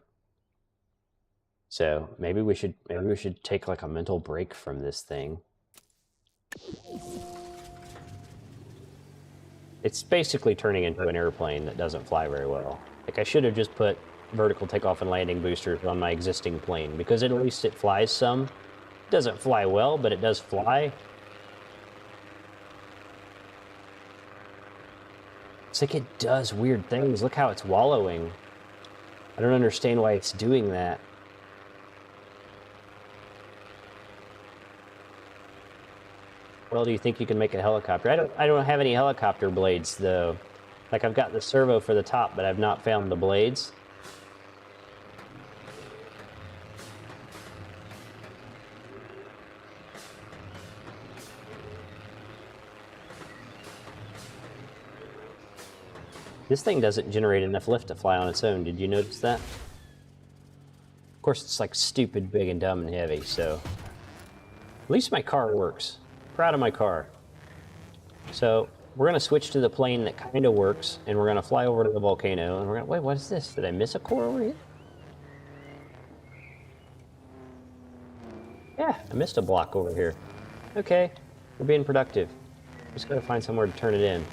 So maybe we should take like a mental break from this thing. It's basically turning into an airplane that doesn't fly very well. Like I should have just put vertical takeoff and landing boosters on my existing plane because at least it flies some. It doesn't fly well, but it does fly. It's like it does weird things. Look how it's wallowing. I don't understand why it's doing that. Well, do you think you can make a helicopter? I don't have any helicopter blades though. Like I've got the servo for the top, but I've not found the blades. This thing doesn't generate enough lift to fly on its own. Did you notice that? Of course, it's like stupid, big, and dumb and heavy, so... At least my car works. Proud of my car. So, we're going to switch to the plane that kind of works, and we're going to fly over to the volcano, and we're going to... Wait, what is this? Did I miss a core over here? Yeah, I missed a block over here. Okay, we're being productive. Just got to find somewhere to turn it in.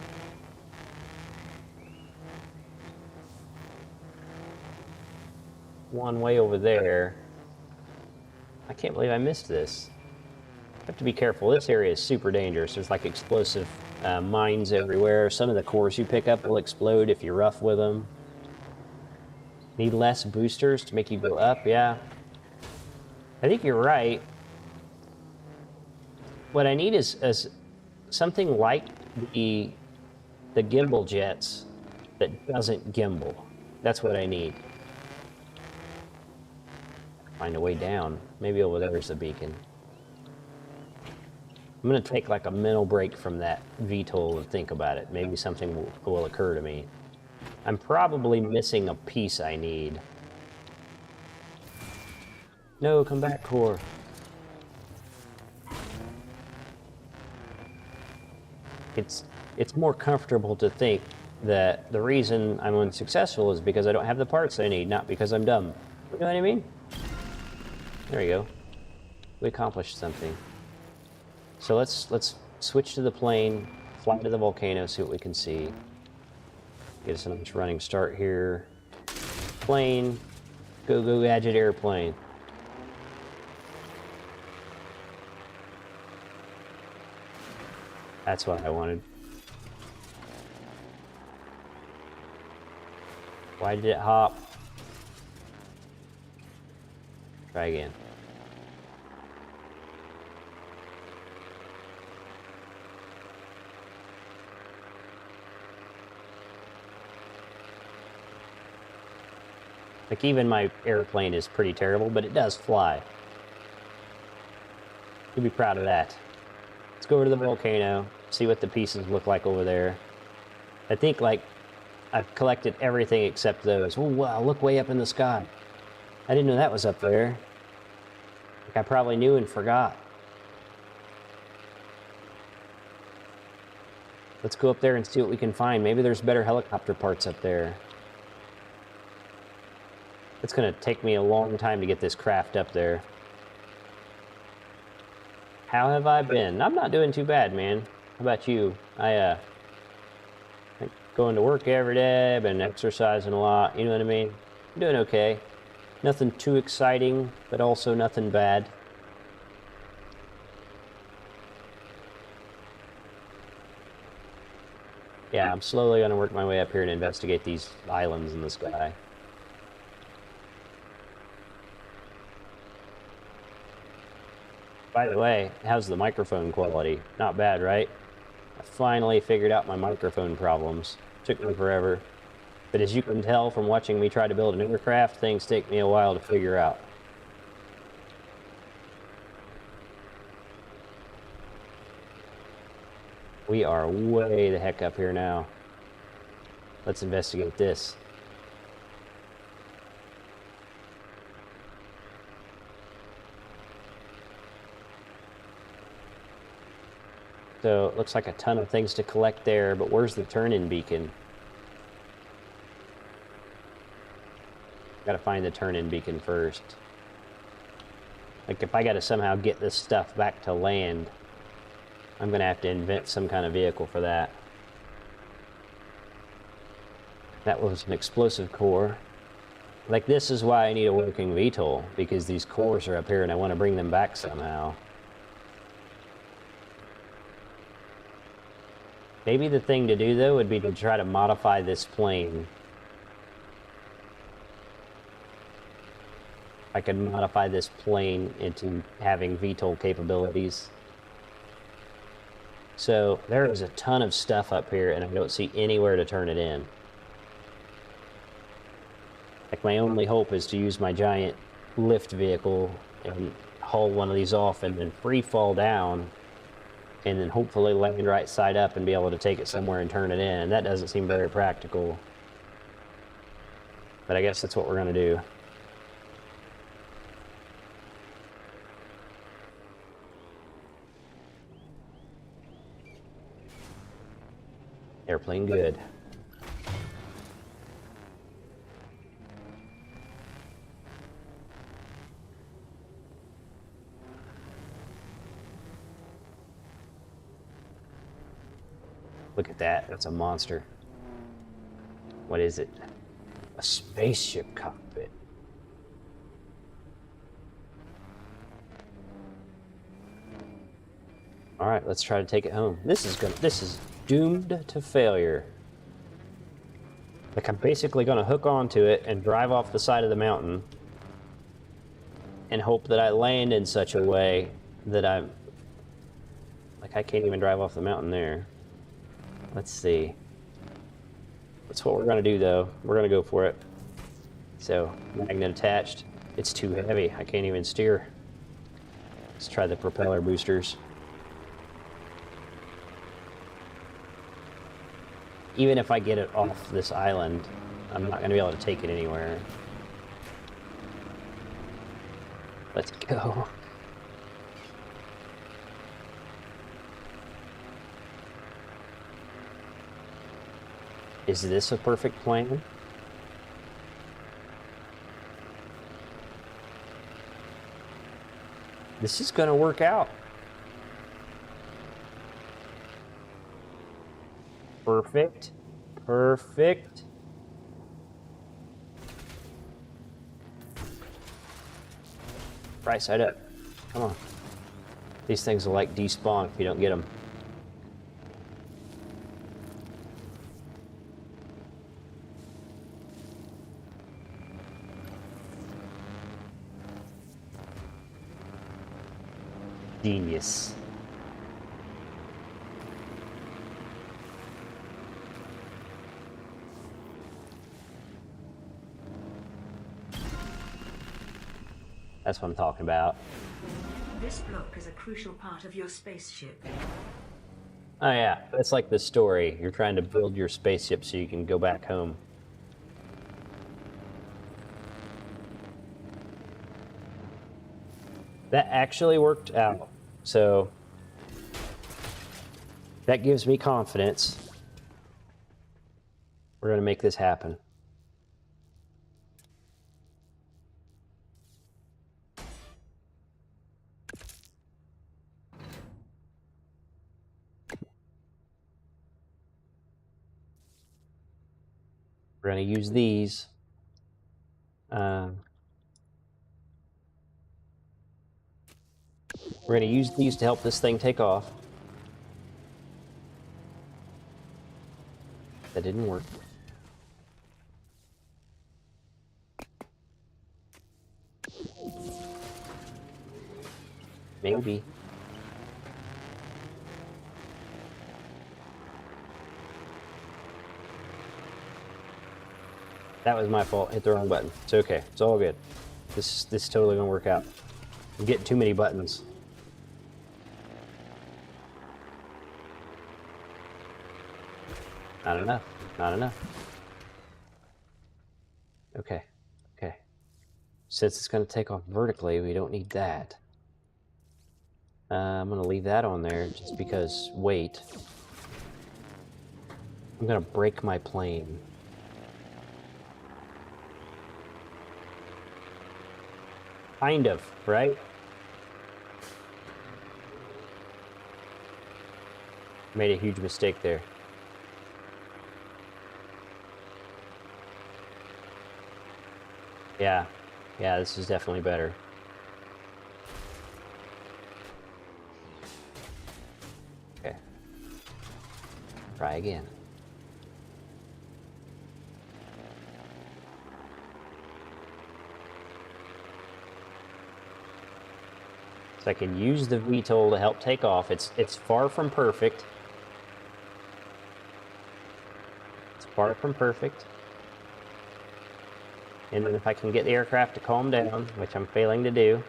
One way over there. I can't believe I missed this. I have to be careful. This area is super dangerous. There's like explosive mines everywhere. Some of the cores you pick up will explode if you're rough with them. Need less boosters to make you go up, yeah. I think you're right. What I need is something like the gimbal jets that doesn't gimbal. That's what I need. Find a way down. Maybe over there's the beacon. I'm going to take like a mental break from that VTOL and think about it. Maybe something will occur to me. I'm probably missing a piece I need. No, come back, core. It's more comfortable to think that the reason I'm unsuccessful is because I don't have the parts I need, not because I'm dumb. You know what I mean? There we go. We accomplished something. So let's switch to the plane, fly to the volcano, see what we can see. Get us a nice running start here. Plane. Go gadget airplane. That's what I wanted. Why did it hop? Try again. Like, even my airplane is pretty terrible, but it does fly. You'll be proud of that. Let's go over to the volcano, see what the pieces look like over there. I think, like, I've collected everything except those. Oh, wow, look way up in the sky. I didn't know that was up there. Like, I probably knew and forgot. Let's go up there and see what we can find. Maybe there's better helicopter parts up there. It's gonna take me a long time to get this craft up there. How have I been? I'm not doing too bad, man. How about you? I going to work every day, I've been exercising a lot, you know what I mean? I'm doing okay. Nothing too exciting, but also nothing bad. Yeah, I'm slowly gonna work my way up here and investigate these islands in the sky. By the way, how's the microphone quality? Not bad, right? I finally figured out my microphone problems. Took me forever. But as you can tell from watching me try to build an aircraft, things take me a while to figure out. We are way the heck up here now. Let's investigate this. So it looks like a ton of things to collect there, but where's the turn-in beacon? Gotta find the turn-in beacon first. Like, if I gotta somehow get this stuff back to land, I'm gonna have to invent some kind of vehicle for that. That was an explosive core. Like, this is why I need a working VTOL, because these cores are up here and I want to bring them back somehow. Maybe the thing to do, though, would be to try to modify this plane. I could modify this plane into having VTOL capabilities. So there is a ton of stuff up here, and I don't see anywhere to turn it in. Like, my only hope is to use my giant lift vehicle and haul one of these off and then free fall down, and then hopefully land right side up and be able to take it somewhere and turn it in. And that doesn't seem very practical. But I guess that's what we're going to do. Airplane good. Look at that. That's a monster. What is it? A spaceship cockpit. All right, let's try to take it home. This is doomed to failure. Like, I'm basically gonna hook onto it and drive off the side of the mountain and hope that I land in such a way that I'm... Like, I can't even drive off the mountain there. Let's see. That's what we're gonna do, though. We're gonna go for it. So, magnet attached. It's too heavy. I can't even steer. Let's try the propeller boosters. even if I get it off this island, I'm not going to be able to take it anywhere. Let's go. Is this a perfect plan? This is going to work out. Perfect. Perfect. Right side up. Come on. These things will like despawn if you don't get them. Genius. That's what I'm talking about. This block is a crucial part of your spaceship. Oh yeah, that's like the story. You're trying to build your spaceship so you can go back home. That actually worked out. So that gives me confidence. We're going to make this happen. We're going to use these. We're going to use these to help this thing take off. That didn't work. Maybe. That was my fault. Hit the wrong button. It's okay. It's all good. This is totally gonna work out. I'm getting too many buttons. Not enough. Not enough. Okay. Okay. Since it's gonna take off vertically, we don't need that. I'm gonna leave that on there just because weight. I'm gonna break my plane. Kind of, right? Made a huge mistake there. Yeah. Yeah, this is definitely better. Okay. Try again. So I can use the VTOL to help take off. It's far from perfect. It's far from perfect. And then if I can get the aircraft to calm down, which I'm failing to do.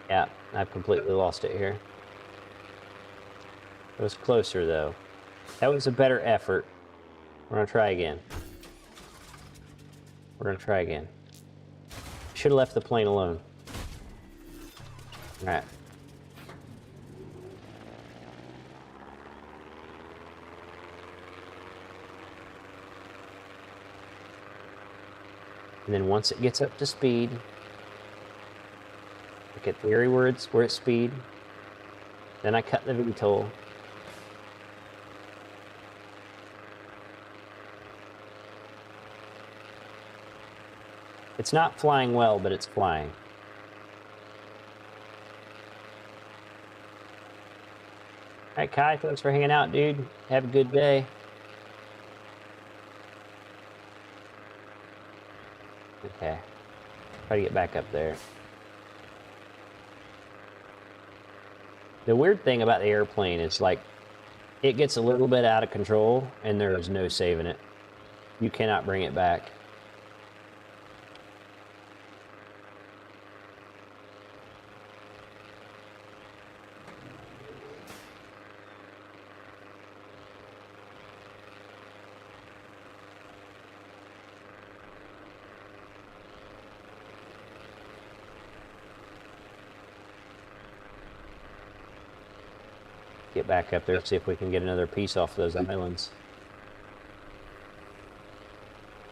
Yeah, I've completely lost it here. It was closer though. That was a better effort. We're gonna try again. We're gonna try again. Should have left the plane alone. All right. And then once it gets up to speed, I get the area where it's speed. Then I cut the VTOL. It's not flying well, but it's flying. All right, Kai, thanks for hanging out, dude. Have a good day. Okay. Try to get back up there. The weird thing about the airplane is, like, it gets a little bit out of control, and there is no saving it. You cannot bring it back. get back up there, see if we can get another piece off those islands.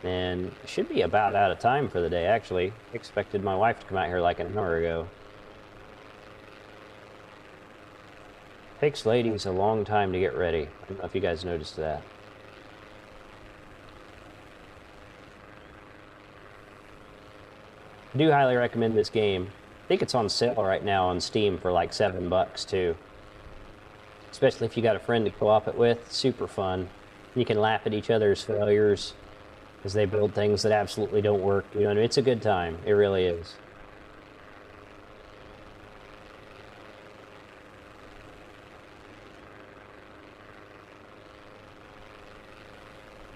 And should be about out of time for the day, actually. Expected my wife to come out here like an hour ago. Takes ladies a long time to get ready. I don't know if you guys noticed that. I do highly recommend this game. I think it's on sale right now on Steam for like $7 too. Especially if you got a friend to co-op it with. Super fun. You can laugh at each other's failures as they build things that absolutely don't work. You know what I mean? It's a good time. It really is.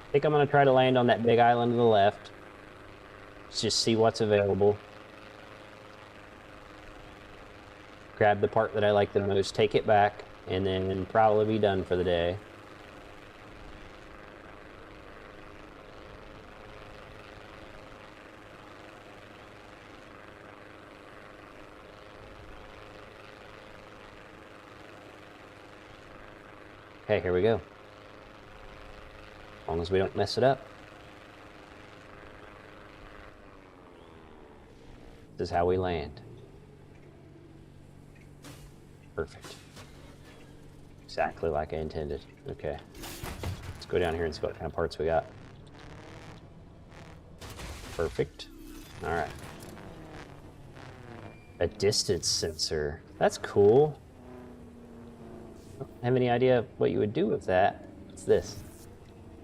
I think I'm going to try to land on that big island to the left. Let's just see what's available. Grab the part that I like the most, take it back, and then probably be done for the day. Okay, here we go. As long as we don't mess it up. This is how we land. Perfect. Exactly like I intended. Okay. Let's go down here and see what kind of parts we got. Perfect. All right. A distance sensor. That's cool. I don't have any idea what you would do with that. What's this?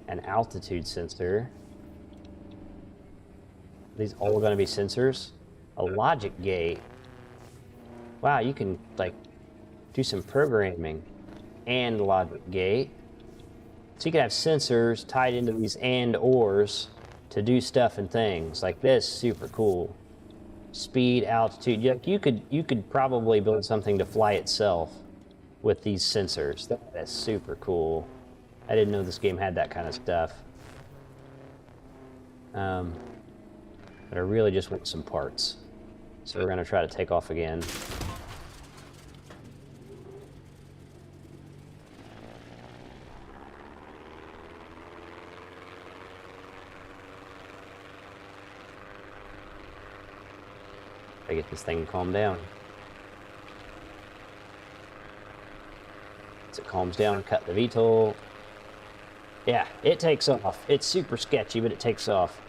An altitude sensor. These all going to be sensors? A logic gate. Wow, you can like do some programming and logic gate. So you can have sensors tied into these and ors to do stuff and things like this. Super cool. Speed, altitude. You could probably build something to fly itself with these sensors. That's super cool. I didn't know this game had that kind of stuff. But I really just want some parts. So we're going to try to take off again. I get this thing to calm down. As it calms down, cut the VTOL. Yeah, it takes off. It's super sketchy, but it takes off.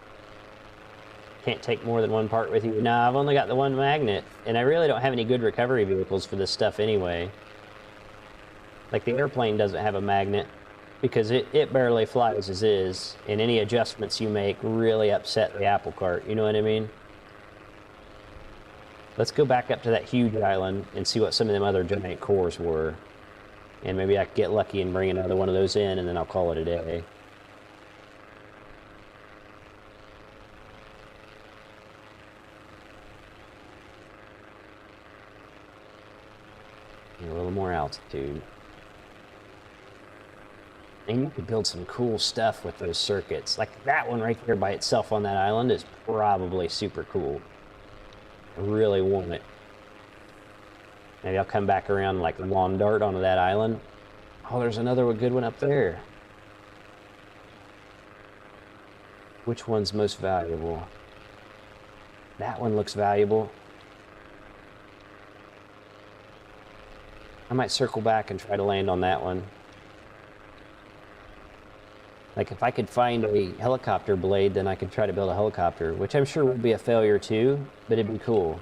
Can't take more than one part with you. Nah, I've only got the one magnet, and I really don't have any good recovery vehicles for this stuff anyway. Like the airplane doesn't have a magnet because it barely flies as is, and any adjustments you make really upset the apple cart, you know what I mean? Let's go back up to that huge island and see what some of them other giant cores were. And maybe I can get lucky and bring another one of those in, and then I'll call it a day. And a little more altitude. And you could build some cool stuff with those circuits. Like that one right there by itself on that island is probably super cool. I really want it. Maybe I'll come back around like lawn dart onto that island. Oh, there's another good one up there. Which one's most valuable? That one looks valuable. I might circle back and try to land on that one. Like if I could find a helicopter blade, then I could try to build a helicopter, which I'm sure would be a failure too, but it'd be cool.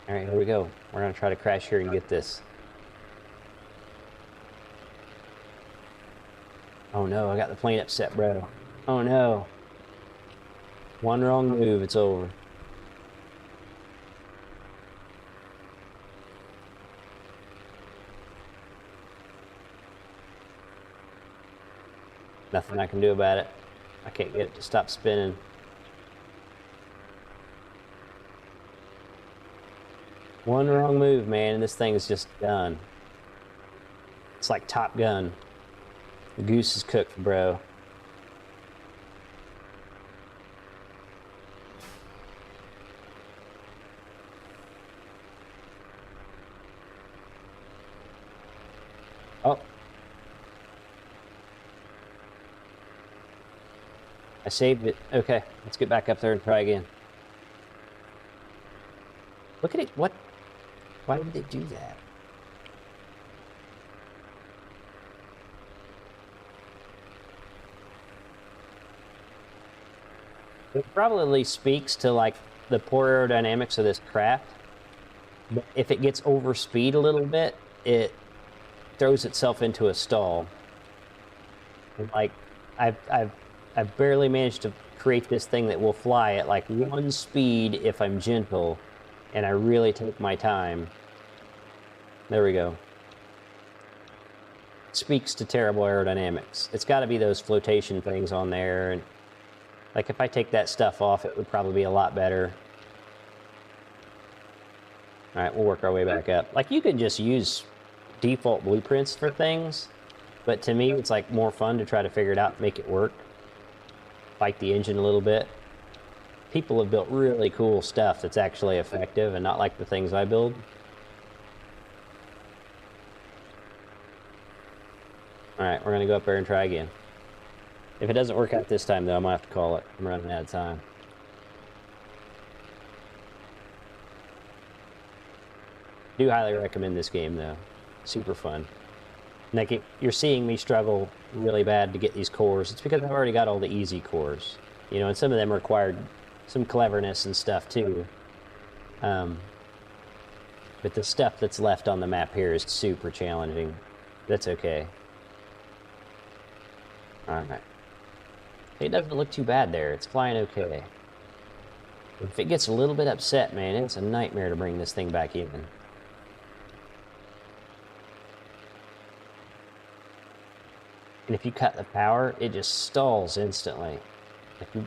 All right, here we go. We're gonna try to crash here and get this. Oh no, I got the plane upset, bro. Oh no. One wrong move, it's over. Nothing I can do about it. I can't get it to stop spinning. One wrong move, man, and this thing is just done. It's like Top Gun. The goose is cooked, bro. I saved it. Okay, let's get back up there and try again. Look at it. What? Why would they do that? It probably speaks to like the poor aerodynamics of this craft. But if it gets over speed a little bit, it throws itself into a stall. And like I've barely managed to create this thing that will fly at like 1 speed if I'm gentle, and I really take my time. There we go. Speaks to terrible aerodynamics. It's got to be those flotation things on there, and like if I take that stuff off, it would probably be a lot better. All right, we'll work our way back up. Like you can just use default blueprints for things, but to me, it's like more fun to try to figure it out and make it work. Fight the engine a little bit. People have built really cool stuff that's actually effective and not like the things I build. All right, we're gonna go up there and try again. If it doesn't work out this time, though, I'm gonna have to call it. I'm running out of time. I do highly recommend this game, though. Super fun. Like, you're seeing me struggle really bad to get these cores. It's because I've already got all the easy cores. You know, and some of them required some cleverness and stuff, too. But the stuff that's left on the map here is super challenging. That's okay. Alright. It doesn't look too bad there. It's flying okay. If it gets a little bit upset, man, it's a nightmare to bring this thing back in. And if you cut the power, it just stalls instantly. Like,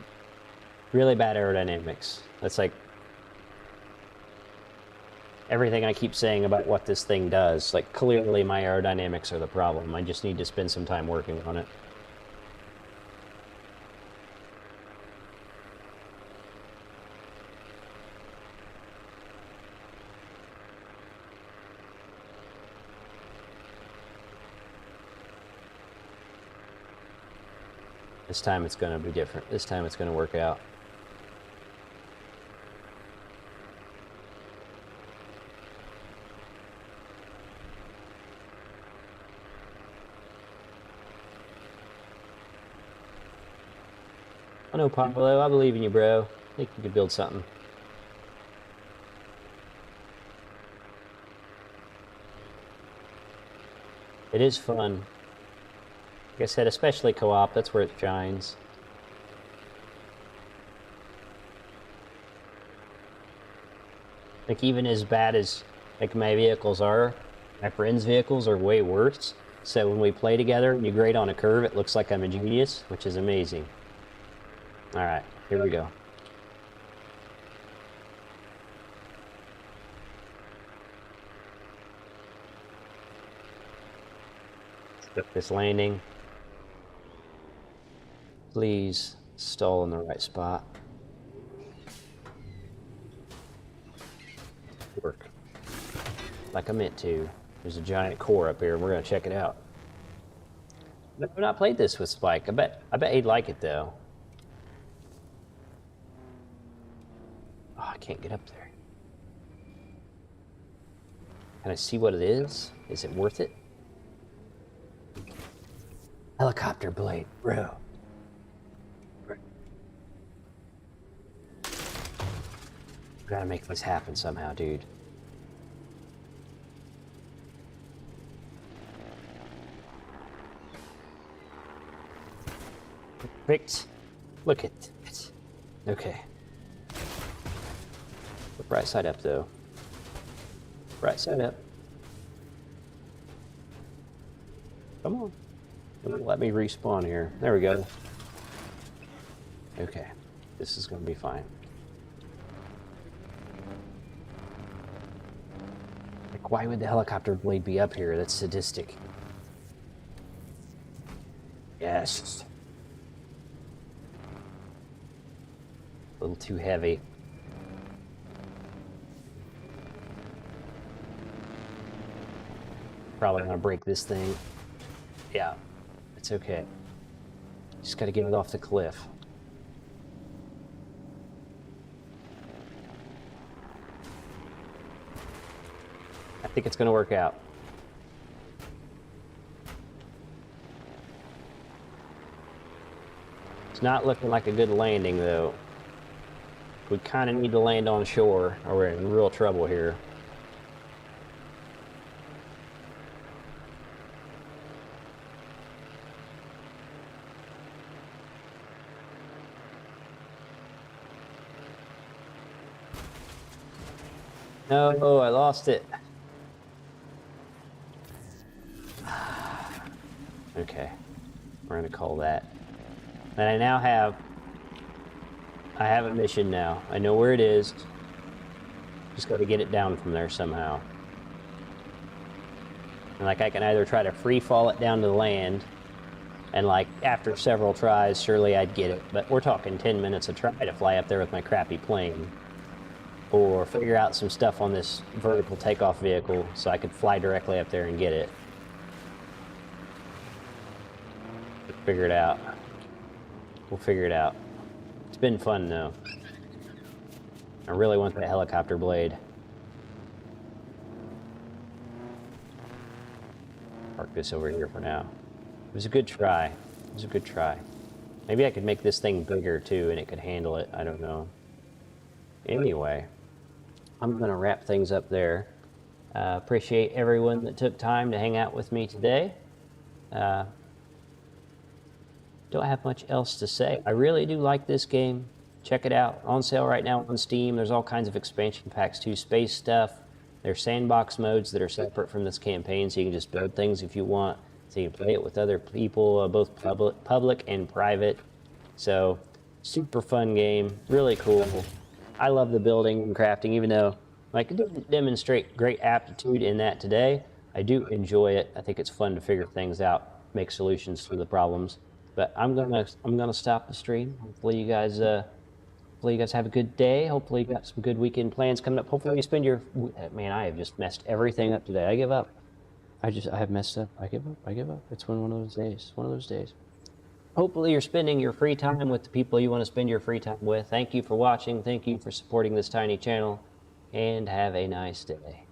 really bad aerodynamics. That's like everything I keep saying about what this thing does. Like, clearly my aerodynamics are the problem. I just need to spend some time working on it. This time it's going to be different. This time it's going to work out. Oh no, Pablo, I believe in you, bro. I think you could build something. It is fun. Like I said, especially co-op, that's where it shines. Like, even as bad as like my vehicles are, my friends' vehicles are way worse. So when we play together and you grade on a curve, it looks like I'm a genius, which is amazing. Alright, here we go. Let's get this landing. Please stall in the right spot. Work. Like I meant to. There's a giant core up here, and we're gonna check it out. I've not played this with Spike. I bet he'd like it though. Oh, I can't get up there. Can I see what it is? Is it worth it? Helicopter blade, bro. Gotta make this happen somehow, dude. Perfect. Look at it. Okay. Right side up, though. Right side up. Come on. Let me respawn here. There we go. Okay. This is gonna be fine. Like, why would the helicopter blade be up here? That's sadistic. Yes. A little too heavy. Probably gonna break this thing. Yeah, it's okay. Just gotta get it off the cliff. I think it's going to work out. It's not looking like a good landing, though. We kind of need to land on shore, or we're in real trouble here. No, I lost it. Okay, we're gonna call that. And I now have, I have a mission now. I know where it is. Just got to get it down from there somehow. And like I can either try to free fall it down to the land, and like after several tries, surely I'd get it. But we're talking 10 minutes of try to fly up there with my crappy plane. Or figure out some stuff on this vertical takeoff vehicle so I could fly directly up there and get it. Figure it out. We'll figure it out. It's been fun though. I really want that helicopter blade. Park this over here for now. It was a good try. It was a good try. Maybe I could make this thing bigger too and it could handle it. I don't know. Anyway, I'm going to wrap things up there. Appreciate everyone that took time to hang out with me today. Don't have much else to say. I really do like this game. Check it out. On sale right now on Steam. There's all kinds of expansion packs too. Space stuff. There's sandbox modes that are separate from this campaign, so you can just build things if you want. So you can play it with other people, both public and private. So, super fun game. Really cool. I love the building and crafting, even though I didn't demonstrate great aptitude in that today. I do enjoy it. I think it's fun to figure things out, make solutions to the problems. But I'm gonna stop the stream. Hopefully you guys have a good day. Hopefully you got some good weekend plans coming up. Hopefully you spend your man. I have just messed everything up today. I give up. I have messed up. I give up. It's one of those days. One of those days. Hopefully you're spending your free time with the people you want to spend your free time with. Thank you for watching. Thank you for supporting this tiny channel. And have a nice day.